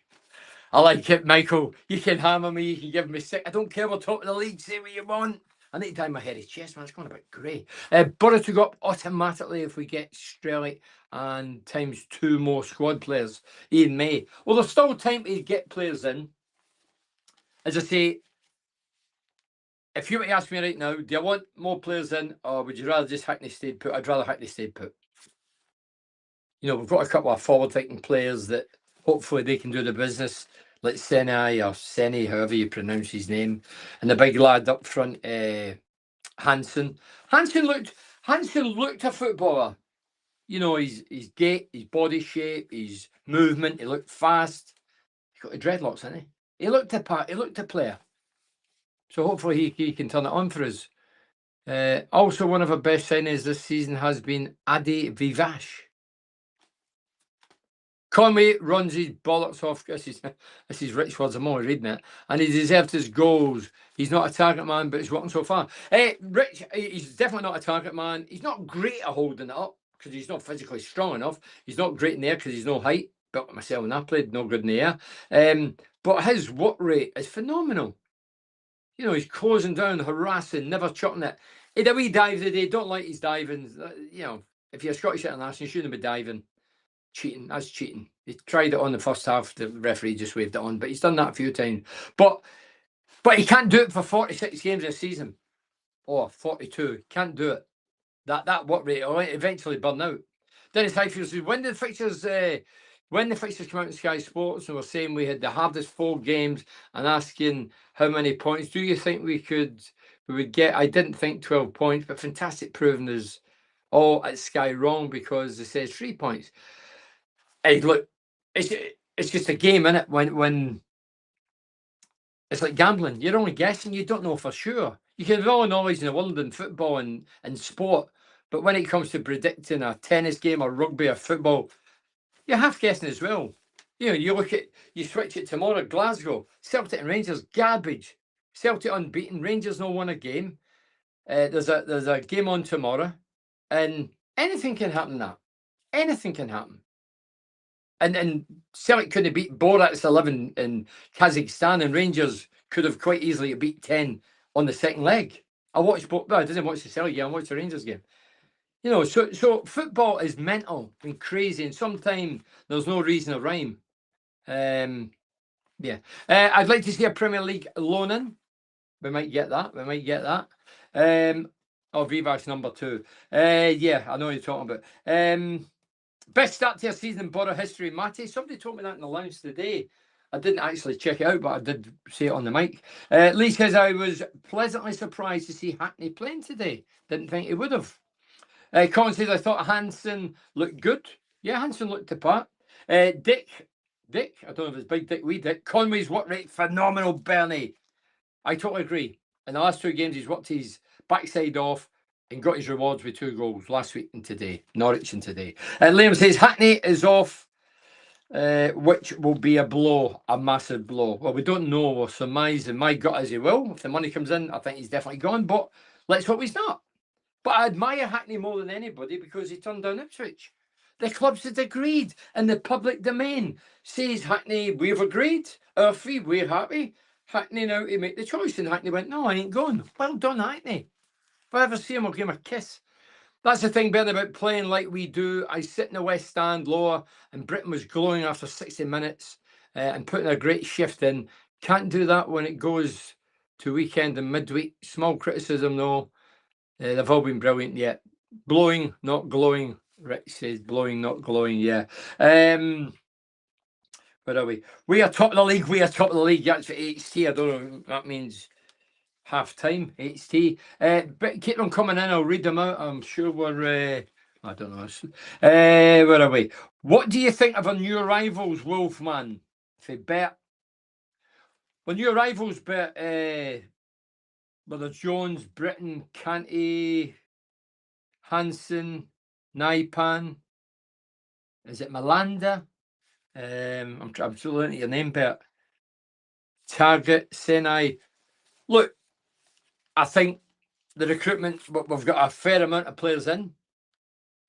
S1: I like it, Michael. You can hammer me, you can give me sick. I don't care, we're top of the league, say what you want. I need to dye my hairy chest, man. It's going a bit grey. Borough to go up automatically if we get Strelick and times 2 more squad players in May. Well, there's still time to get players in. As I say, if you were to ask me right now, do you want more players in, or would you rather just Hackney stayed put? I'd rather Hackney stayed put. You know, we've got a couple of forward-thinking players that hopefully they can do the business, like Senai or Seni, however you pronounce his name, and the big lad up front, Hansen. Hansen looked a footballer. You know, his gait, his body shape, his movement. He looked fast. He's got the dreadlocks, hasn't he? He looked a part. He looked a player. So hopefully he can turn it on for us. Also, one of our best signings this season has been Adi Vivash. Conway runs his bollocks off. This is Rich words. I'm only reading it, and he deserved his goals. He's not a target man, but he's working so far. Rich, he's definitely not a target man. He's not great at holding it up because he's not physically strong enough. He's not great in the air because he's no height. Built myself when I played, no good in the air. But his work rate is phenomenal. You know, he's closing down, harassing, never chucking it. He had a wee dive today. Don't like his diving. You know, if you're a Scottish international, you shouldn't be diving. Cheating, that's cheating. He tried it on the first half, the referee just waved it on, but he's done that a few times. But he can't do it for 46 games a season. Or 42. Can't do it. That work rate will eventually burn out. Dennis Highfield says, when the fixtures come out in Sky Sports and we're saying we had the hardest 4 games and asking how many points, do you think we would get? I didn't think 12 points, but fantastic proving us all at Sky wrong because it says 3 points. Hey, look, it's just a game, innit? When it's like gambling, you're only guessing. You don't know for sure. You can have all the knowledge in the world in football and sport, but when it comes to predicting a tennis game or rugby or football, you're half guessing as well. You know, you switch it tomorrow. Glasgow, Celtic and Rangers, garbage. Celtic unbeaten, Rangers no won a game. There's a game on tomorrow, and anything can happen. Anything can happen. And Celtic couldn't beat Borat's 11 in Kazakhstan, and Rangers could have quite easily beat 10 on the second leg. I watched both. Well, I didn't watch the Celtic game. I watched the Rangers game. You know, so football is mental and crazy, and sometimes there's no reason to rhyme. Yeah. I'd like to see a Premier League loan-in. We might get that. Vivas number 2. Yeah, I know what you're talking about. Best start to a season in Borough history, Matty. Somebody told me that in the lounge today. I didn't actually check it out, but I did say it on the mic. Lee says, I was pleasantly surprised to see Hackney playing today. Didn't think he would have. Colin says, I thought Hansen looked good. Yeah, Hansen looked the part. Dick, I don't know if it's Big Dick, Wee Dick. Conway's work rate, phenomenal, Bernie. I totally agree. In the last 2 games, he's worked his backside off and got his rewards with 2 goals last week and today. Norwich and today. Liam says, Hackney is off, which will be a blow, a massive blow. Well, we don't know. We're surmising. My gut is he will. If the money comes in, I think he's definitely gone. But let's hope he's not. But I admire Hackney more than anybody because he turned down Ipswich. The clubs had agreed, and the public domain says, Hackney, we've agreed. Our fee, we're happy. Hackney now to make the choice. And Hackney went, no, I ain't going. Well done, Hackney. If I ever see him, I'll give him a kiss. That's the thing, Ben, about playing like we do. I sit in the West Stand lower, and Britain was glowing after 60 minutes and putting a great shift in. Can't do that when it goes to weekend and midweek. Small criticism, though. They've all been brilliant yet. Blowing, not glowing. Rick says blowing, not glowing. Yeah. Where are we? We are top of the league. That's for HT. I don't know if that means half time. HT. But keep them coming in. I'll read them out. I'm sure we're. I don't know. Where are we? What do you think of our new arrivals, Wolfman? For Bet. Well, new arrivals, Bet. Whether Jones, Britton, Canty, Hansen, Naipan, is it Malanda? I'm still looking at your name, Bert. Target, Senai. Look, I think the recruitment, we've got a fair amount of players in.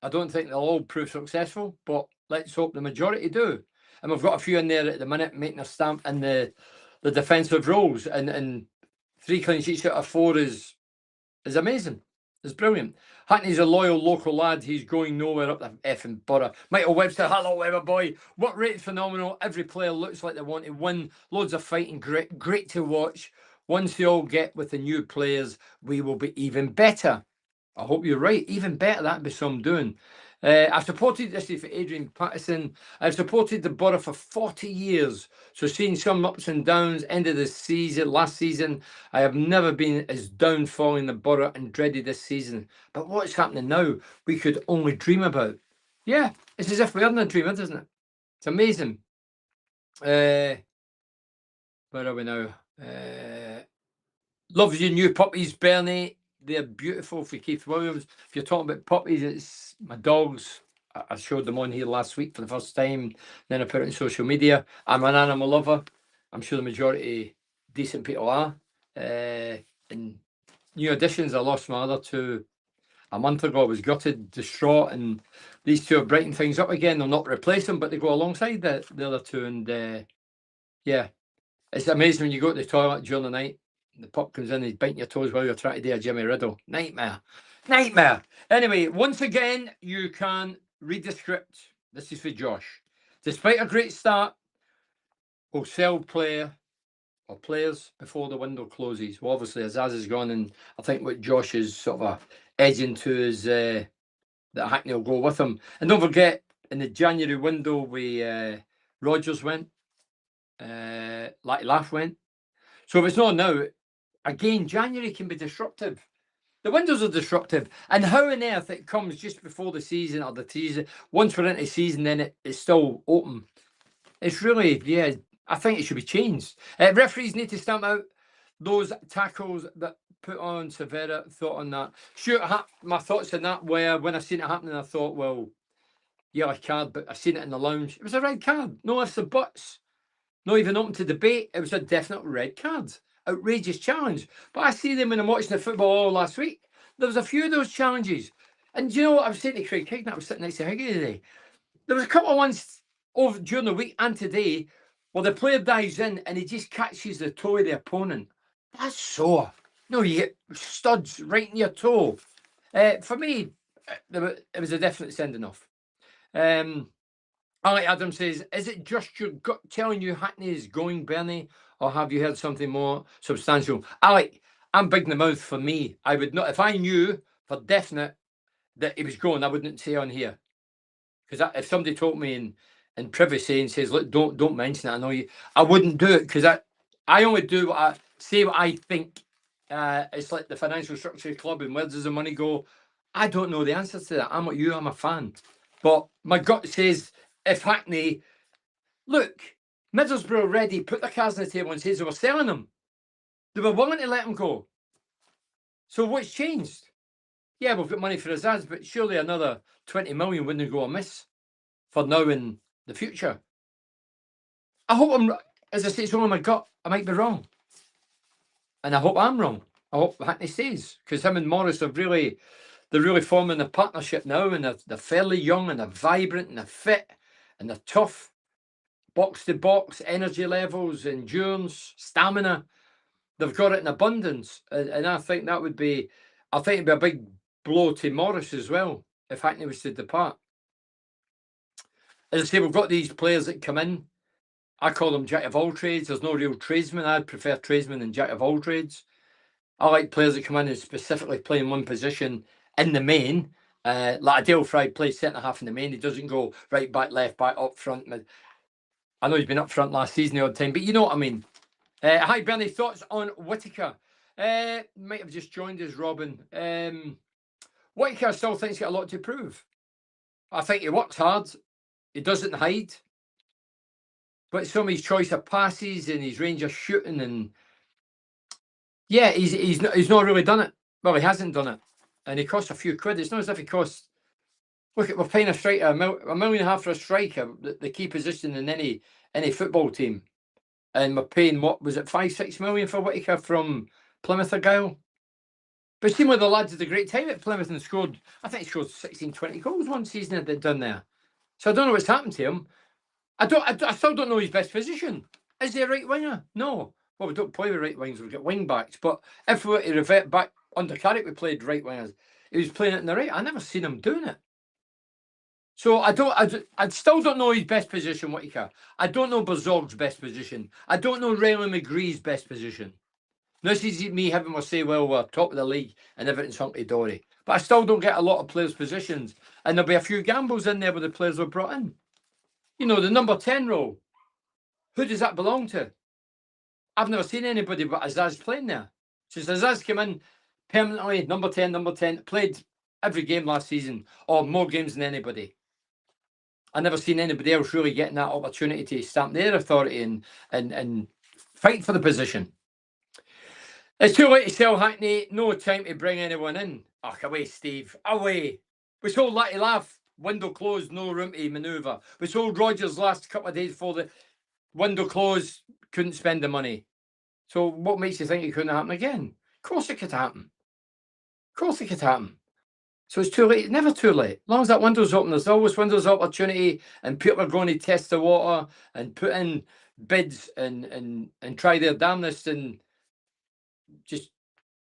S1: I don't think they'll all prove successful, but let's hope the majority do. and we've got a few in there at the minute making a stamp in the defensive roles, and 3 clean sheets out of 4 is amazing. It's brilliant. Hackney's a loyal local lad. He's going nowhere up the effing borough. Michael Webster, hello, Webber boy. What rate phenomenal. Every player looks like they want to win. Loads of fighting. Great to watch. Once they all get with the new players, we will be even better. I hope you're right. Even better, that'd be some doing. I've supported this for Adrian Patterson. I've supported the borough for 40 years. So seeing some ups and downs, end of the season, last season, I have never been as downfalling the borough and dreaded this season. But what's happening now, we could only dream about. Yeah, it's as if we're in a dream, isn't it? It's amazing. Where are we now? Loves your new puppies, Bernie. They're beautiful for Keith Williams. If you're talking about puppies, it's my dogs. I showed them on here last week for the first time. Then I put it on social media. I'm an animal lover. I'm sure the majority decent people are. And new additions, I lost my other 2 a month ago. I was gutted, distraught, and these 2 are brightened things up again. They'll not replace them, but they go alongside the other 2. And yeah, it's amazing when you go to the toilet during the night. The pup comes in, he's biting your toes while you're trying to do a Jimmy Riddle. Nightmare. Nightmare. Anyway, once again, you can read the script. This is for Josh. Despite a great start, we'll sell players before the window closes. Well, obviously, Azaz is gone, and I think what Josh is sort of edging to is that Hackney will go with him. And don't forget, in the January window, Rogers went, Latte Laugh went. So if it's not now, again, January can be disruptive. The windows are disruptive. And how on earth it comes just before the season or the season, once we're into season, then it's still open. It's really, yeah, I think it should be changed. Referees need to stamp out those tackles that put on Severa. Thought on that. Sure, my thoughts on that were, when I seen it happening, I thought, well, yellow card, but I seen it in the lounge. It was a red card. No ifs or buts. Not even open to debate. It was a definite red card. Outrageous challenge. But I see them when I'm watching the football all last week. There was a few of those challenges. And do you know what I was saying to Craig Hignett? I was sitting next to Higgy today. There was a couple of ones over during the week and today where the player dives in and he just catches the toe of the opponent. That's sore. No, you get studs right in your toe. For me, it was a definite sending off. Alec Adams says, is it just your gut telling you Hackney is going, Bernie, or have you heard something more substantial? Alec, I'm big in the mouth. For me, I would not, if I knew for definite that he was going, I wouldn't say on here. Because if somebody told me in privacy and says, look, don't mention it, I know you, I wouldn't do it, because I only do what I think. It's like the financial structure of the club and where does the money go? I don't know the answer to that. I'm like you, I'm a fan. But my gut says, if Hackney, look, Middlesbrough already put their cards on the table and says they were selling them. They were willing to let him go. So what's changed? Yeah, we've got money for Azaz, but surely another 20 million wouldn't go amiss for now and the future. I hope as I say, it's only my gut. I might be wrong. And I hope I'm wrong. I hope Hackney stays, because him and Morris are they're really forming a partnership now, and they're fairly young and they're vibrant and they're fit and they're tough. Box to box, energy levels, endurance, stamina. They've got it in abundance. And I think that would be, I think it'd be a big blow to Morris as well if Hackney was to depart. As I say, we've got these players that come in. I call them jack of all trades. There's no real tradesmen. I'd prefer tradesmen than jack of all trades. I like players that come in and specifically play in one position in the main. Like Adele Fry plays centre half in the main. He doesn't go right back, left back, up front. I know he's been up front last season all the time, but you know what I mean. Hi, Bernie. Thoughts on Whittaker? Might have just joined us, Robin. Whittaker still thinks he's got a lot to prove. I think he works hard. He doesn't hide. But some of his choice of passes and his range of shooting, and yeah, he's not really done it. Well, he hasn't done it, and he costs a few quid. It's not as if he costs. Look, we're paying a striker $1.5 million for a striker, the key position in any football team, and we're paying, what was it, 5-6 million for Whittaker from Plymouth Argyle. But seeing where the lads had a great time at Plymouth and scored, I think he scored 16-20 goals one season that they'd done there. So I don't know what's happened to him. I still don't know his best position. Is he a right winger? No. Well, we don't play with right wings. We've got wing backs. But if we were to revert back under Carrick, we played right wingers. He was playing it in the right. I never seen him doing it. So I still don't know his best position, what he can. I don't know Berzog's best position. I don't know Riley McGree's best position. This is me having to say, well, we're top of the league and everything's hunky-dory. But I still don't get a lot of players' positions. And there'll be a few gambles in there with the players we've brought in. You know, the number 10 role. Who does that belong to? I've never seen anybody but Azaz playing there. Since Azaz came in permanently, number 10, played every game last season, or more games than anybody. I've never seen anybody else really getting that opportunity to stamp their authority and fight for the position. It's too late to sell Hackney. No time to bring anyone in. Oh, away, Steve. Away. We sold Letty Laugh. Window closed. No room to manoeuvre. We sold Rogers last couple of days before the window closed. Couldn't spend the money. So what makes you think it couldn't happen again? Of course it could happen. Of course it could happen. So it's too late. It's never too late. As long as that window's open, there's always windows of opportunity, and people are going to test the water and put in bids and try their damnedest and just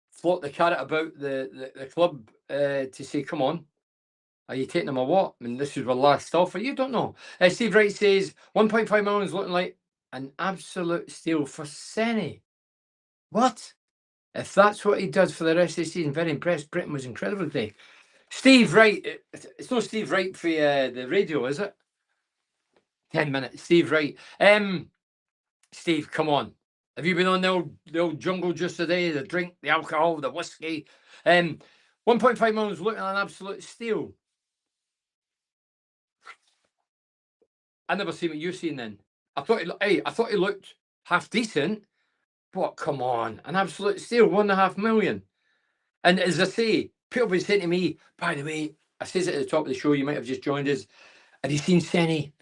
S1: float the carrot about the club to say, come on, are you taking them or what? I mean, this is our last offer. You don't know. Steve Wright says 1.5 million is looking like an absolute steal for Senny. What? If that's what he does for the rest of the season, very impressed. Britain was incredible today. Steve Wright. It's not Steve Wright for the radio, is it? 10 minutes. Steve Wright. Steve, come on. Have you been on the old jungle just today? The drink, the alcohol, the whiskey. 1.5 million is looking at an absolute steal. I never seen what you've seen then. I thought he looked half decent. But come on, an absolute steal, 1.5 million. And as I say, people have been saying to me, by the way, I says it at the top of the show, you might have just joined us. Have you seen Senny?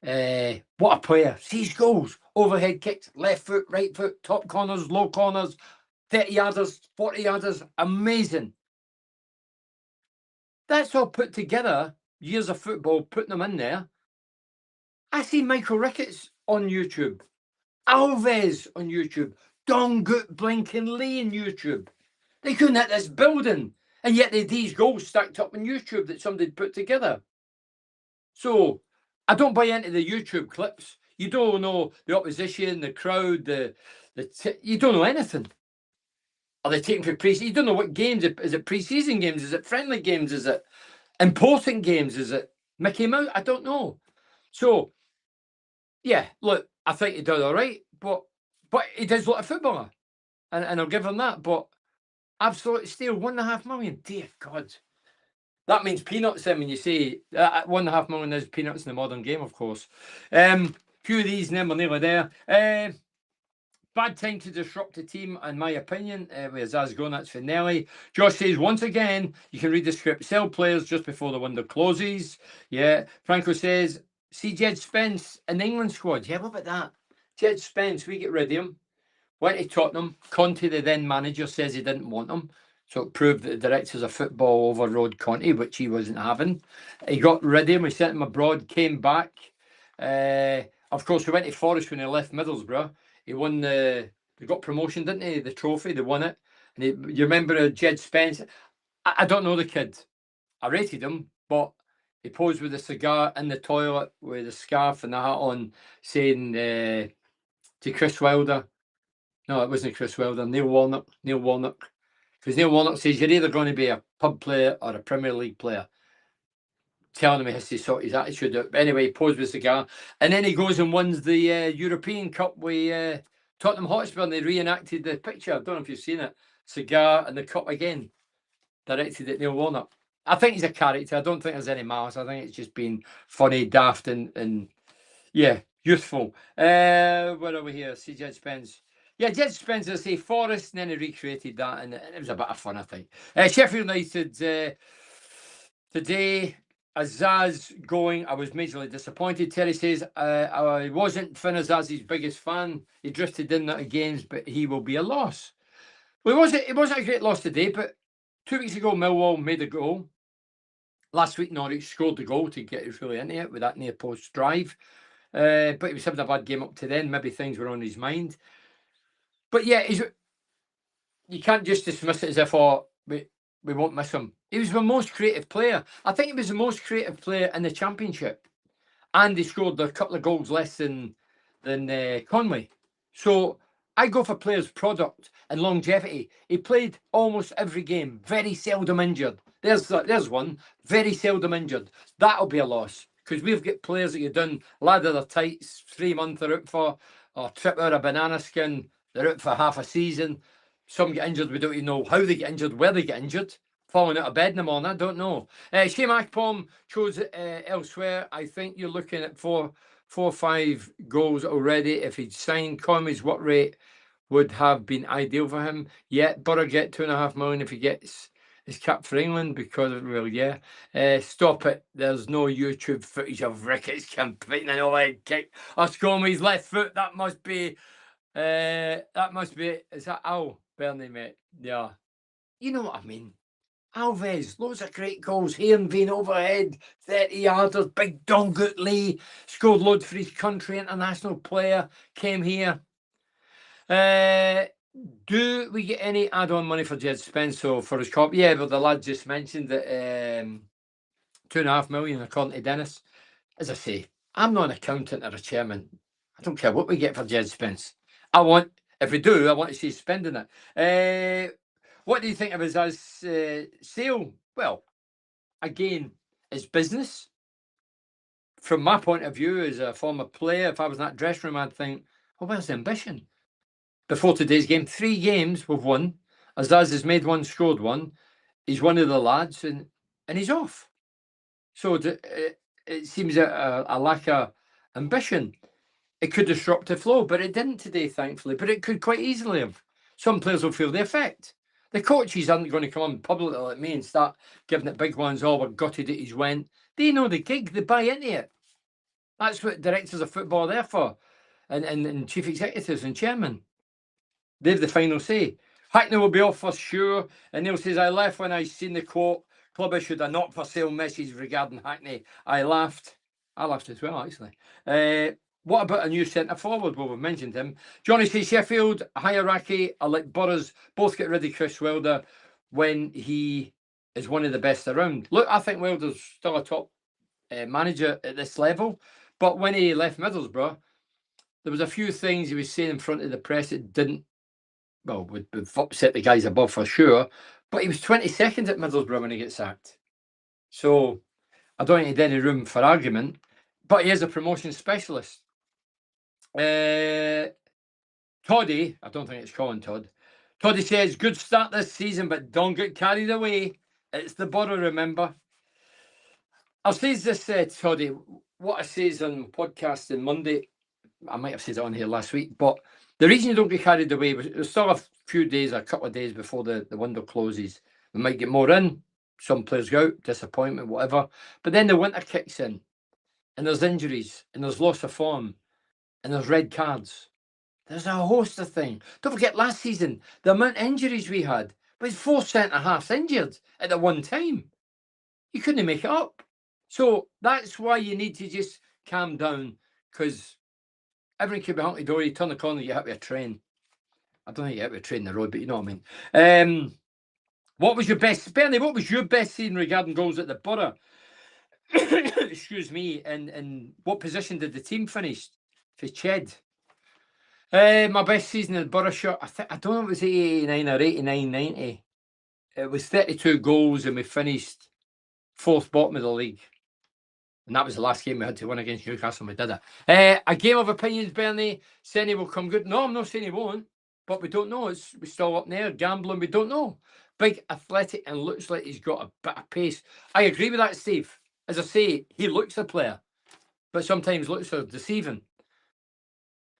S1: What a player. See his goals. Overhead kicks, left foot, right foot, top corners, low corners, 30 yarders, 40 yarders. Amazing. That's all put together, years of football, putting them in there. I see Michael Ricketts on YouTube, Alves on YouTube, Don Gut Blinken Lee on YouTube. They couldn't hit this building, and yet they had these goals stacked up on YouTube that somebody put together. So I don't buy into the YouTube clips. You don't know the opposition, the crowd, you don't know anything. Are they taking for pre-season? You don't know what games. Is it pre-season games? Is it friendly games? Is it important games? Is it Mickey Mouse? I don't know. So, yeah, look, I think he does all right, but he does look a footballer, and I'll give him that. But absolute steal, 1.5 million. Dear God. That means peanuts then when you say 1.5 million is peanuts in the modern game, of course. Few of these, and then we're nearly there. Bad time to disrupt the team, in my opinion. Where's Zaz going? That's for Nelly. Josh says, once again, you can read the script. Sell players just before the window closes. Yeah. Franco says, see Jed Spence in the England squad. Yeah, what about that? Jed Spence, we get rid of him. Went to Tottenham. Conte, the then manager, says he didn't want him. So it proved that the directors of football overrode Conte, which he wasn't having. He got rid of him. We sent him abroad, came back. Of course, we went to Forest when he left Middlesbrough. He won they got promotion, didn't he? The trophy, they won it. And you remember Jed Spence? I don't know the kid. I rated him, but he posed with a cigar in the toilet with a scarf and the hat on, saying to Chris Wilder, no, it wasn't Chris Wilder, Neil Warnock. Because Neil Warnock says you're either going to be a pub player or a Premier League player. Telling him he has to sort his attitude out. But anyway, he posed with a cigar. And then he goes and wins the European Cup with Tottenham Hotspur, and they reenacted the picture. I don't know if you've seen it. Cigar and the cup again. Directed at Neil Warnock. I think he's a character. I don't think there's any malice. I think it's just been funny, daft, and yeah, youthful. Where are we here? See Jed Spence. Yeah, Jed Spence, I say Forest, and then he recreated that, and it was a bit of fun, I think. Sheffield United today, Azaz going, I was majorly disappointed. Terry says, I wasn't Finn Azaz's biggest fan. He drifted in that games, but he will be a loss. Well, it wasn't a great loss today, but 2 weeks ago, Millwall made a goal. Last week, Norwich scored the goal to get us really into it with that near post drive. but he was having a bad game up to then. Maybe things were on his mind. But yeah, you can't just dismiss it as if, we won't miss him. He was the most creative player. I think he was the most creative player in the Championship. And he scored a couple of goals less than Conway. So I go for players' product and longevity. He played almost every game, very seldom injured. There's one, very seldom injured. That'll be a loss because we've got players that you've done ladder their tights, 3 months they're out for, or trip out a banana skin, they're out for half a season. Some get injured, we don't even know how they get injured, where they get injured. Falling out of bed in the morning, I don't know. Shane Akpom chose elsewhere. I think you're looking at four or 5 goals already. If he'd signed, Conway's work rate would have been ideal for him. Yet Borough get £2.5 million if he gets his cap for England because, well, yeah. Stop it. There's no YouTube footage of Ricketts completing an overhead kick. Or Conway's left foot. That must be. Is that Al Bernie, mate? Yeah. You know what I mean. Alves, loads of great goals. Heerenveen overhead, 30 yarders. Big Dongut Lee scored loads for his country. International player came here. Do we get any add-on money for Jed Spence for his cop? Yeah, but the lad just mentioned that £2.5 million according to Dennis. As I say, I'm not an accountant or a chairman. I don't care what we get for Jed Spence. If we do, I want to see spending it. What do you think of his sale? Well, again, it's business. From my point of view, as a former player, if I was in that dressing room, I'd think, well, where's the ambition? Before today's game, 3 games we've won. Azaz has made 1, scored 1. He's one of the lads, and he's off. So it seems a lack of ambition. It could disrupt the flow, but it didn't today, thankfully. But it could quite easily have. Some players will feel the effect. The coaches aren't going to come on publicly like me and start giving it big ones. Oh, we're gutted that he's went. They know the gig. They buy into it. That's what directors of football are there for, and chief executives and chairmen. They have the final say. Hackney will be off for sure. And Neil says, I left when I seen the quote, club issued a not for sale message regarding Hackney. I laughed. I laughed as well, actually. What about a new centre forward? Well, we've mentioned him. Johnny says Sheffield, hierarchy. I let Boroughs both get rid of Chris Wilder when he is one of the best around. Look, I think Wilder's still a top manager at this level. But when he left Middlesbrough, there was a few things he was saying in front of the press that didn't, well, would upset the guys above for sure. But he was 22nd at Middlesbrough when he gets sacked. So I don't think he had any room for argument. But he is a promotion specialist. Toddy, I don't think it's Colin Todd. Toddy says, good start this season, but don't get carried away. It's the Borough, remember. I'll say this, Toddy, what I says on podcast on Monday, I might have said it on here last week, but the reason you don't get carried away, there's still a few days, a couple of days before the window closes. We might get more in. Some players go out, disappointment, whatever. But then the winter kicks in, and there's injuries, and there's loss of form, and there's red cards. There's a host of things. Don't forget last season, the amount of injuries we had. But it's 4 centre-halves injured at the one time. You couldn't make it up. So that's why you need to just calm down, because everything could be hunky-dory. You turn the corner, you hit with a train. I don't think you hit with a train in the road, but you know what I mean. What was your best, Bernie, what was your best season regarding goals at the Borough? Excuse me. And what position did the team finish for Ched? My best season at Borough shirt, I don't know if it was 89 or 89, 90. It was 32 goals and we finished 4th bottom of the league. And that was the last game we had to win against Newcastle and we did it. A game of opinions, Bernie. Saying he will come good. No, I'm not saying he won't. But we don't know. We're still up there. Gambling, we don't know. Big, athletic, and looks like he's got a bit of pace. I agree with that, Steve. As I say, he looks a player. But sometimes looks are deceiving.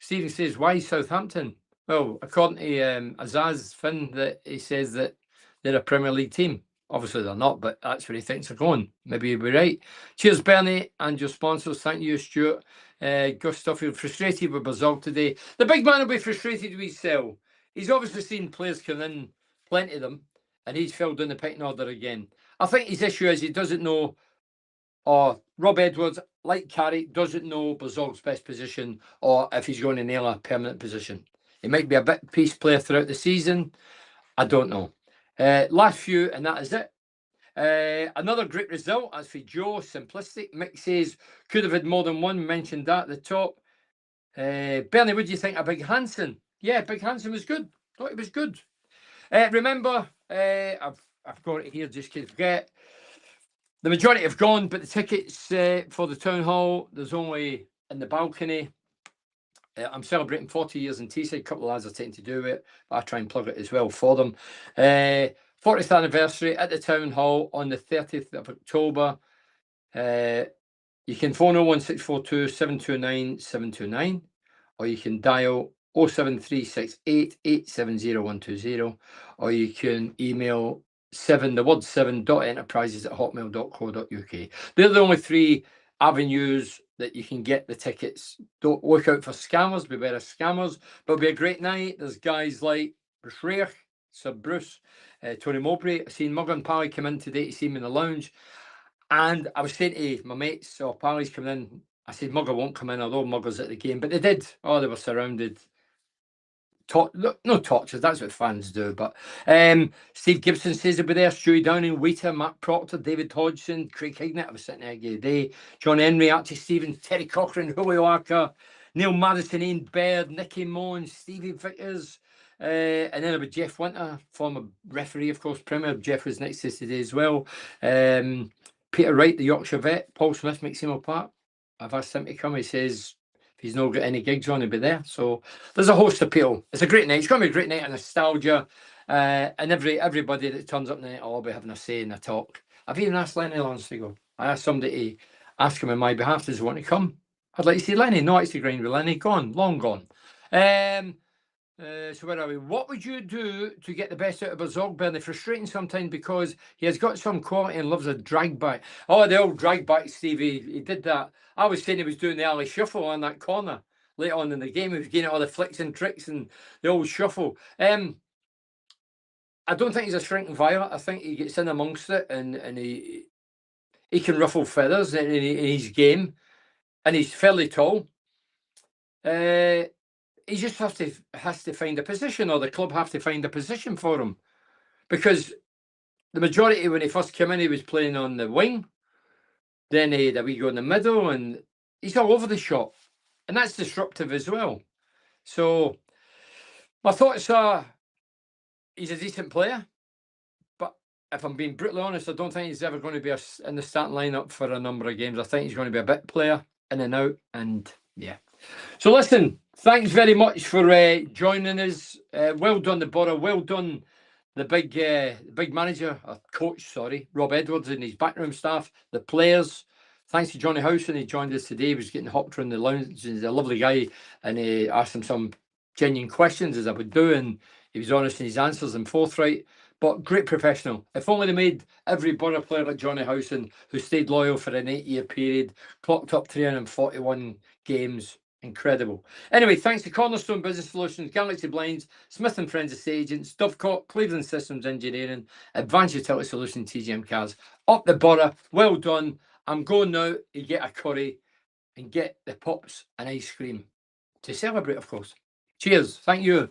S1: Stephen says, why Southampton? Well, according to Azaz Finn, that he says that they're a Premier League team. Obviously, they're not, but that's where he thinks they're going. Maybe he'll be right. Cheers, Bernie, and your sponsors. Thank you, Stuart. Gus Stuffield, frustrated with Bazal today. The big man will be frustrated with his sell. He's obviously seen players come in, plenty of them, and he's filled in the pecking order again. I think his issue is he doesn't know, Rob Edwards, like Carrick, doesn't know Bazog's best position or if he's going to nail a permanent position. He might be a bit piece player throughout the season. I don't know. Last few, and that is it. Another great result, as for Joe, simplistic. Mick says, could have had more than one, mentioned that at the top. Bernie, what do you think of Big Hansen? Yeah, Big Hansen was good. Thought it was good. Remember, I've got it here just to forget. The majority have gone, but the tickets for the town hall, there's only in the balcony. I'm celebrating 40 years in Teesside. A couple of lads are taking to do it, but I try and plug it as well for them. 40th anniversary at the town hall on the 30th of October. You can phone 01642 729 729, or you can dial 07368 870 120, or you can email 7enterprises@hotmail.co.uk. They're the only three avenues that you can get the tickets. Don't look out for scammers, beware of scammers, but it'll be a great night. There's guys like Restream, Sir Bruce, Tony Mowbray. I've seen Mugger and Pally come in today to see me in the lounge. And I was saying to my mates, or Pally's coming in, I said, Mugger won't come in, although Mugger's at the game. But they did. Oh, they were surrounded. No tortures, that's what fans do. But Steve Gibson says he'll be there. Stewie Downing, Wheater, Matt Proctor, David Hodgson, Craig Hignett. I was sitting there today. John Henry, Archie Stevens, Terry Cochrane, Julio Arca, Neil Madison, Ian Baird, Nicky Moan, Stevie Vickers. And then about Jeff Winter, former referee, of course, Premier. Jeff was next to us today as well. Peter Wright, the Yorkshire vet. Paul Smith, Maximo Park. I've asked him to come. He says if he's not got any gigs on, he'll be there. So there's a host of people. It's a great night. It's going to be a great night of nostalgia. And everybody that turns up tonight will be having a say in the talk. I've even asked Lenny Lance to go. I asked somebody to ask him on my behalf, does he want to come? I'd like to see Lenny. No, it's to grind with Lenny. Gone, long gone. So where are we? What would you do to get the best out of Bazog, Bernie? Frustrating sometimes because he has got some quality and loves a drag back. Oh, the old drag back, Stevie. He did that. I was saying he was doing the alley shuffle on that corner later on in the game. He was getting all the flicks and tricks and the old shuffle. I don't think he's a shrinking violet. I think he gets in amongst it and he can ruffle feathers in his game, and he's fairly tall. He just has to find a position, or the club have to find a position for him, because the majority when he first came in, he was playing on the wing. Then he had a wee go in the middle, and he's all over the shop, and that's disruptive as well. So my thoughts are, he's a decent player, but if I'm being brutally honest, I don't think he's ever going to be in the starting lineup for a number of games. I think he's going to be a bit player in and out, and yeah. So listen, thanks very much for joining us. Well done, the Borough. Well done, the big manager, or coach, sorry, Rob Edwards and his backroom staff, the players. Thanks to Johnny Howson, he joined us today. He was getting hopped around the lounge. He's a lovely guy, and he asked him some genuine questions, as I would do, and he was honest in his answers and forthright. But great professional. If only they made every Borough player like Johnny Howson, who stayed loyal for an 8-year period, clocked up 341 games. Incredible. Anyway, thanks to Cornerstone Business Solutions, Galaxy Blinds, Smith & Friends Estate Agents, Dovecot, Cleveland Systems Engineering, Advanced Utility Solutions, TGM Cars. Up the Borough. Well done. I'm going now to get a curry and get the pops and ice cream to celebrate, of course. Cheers. Thank you.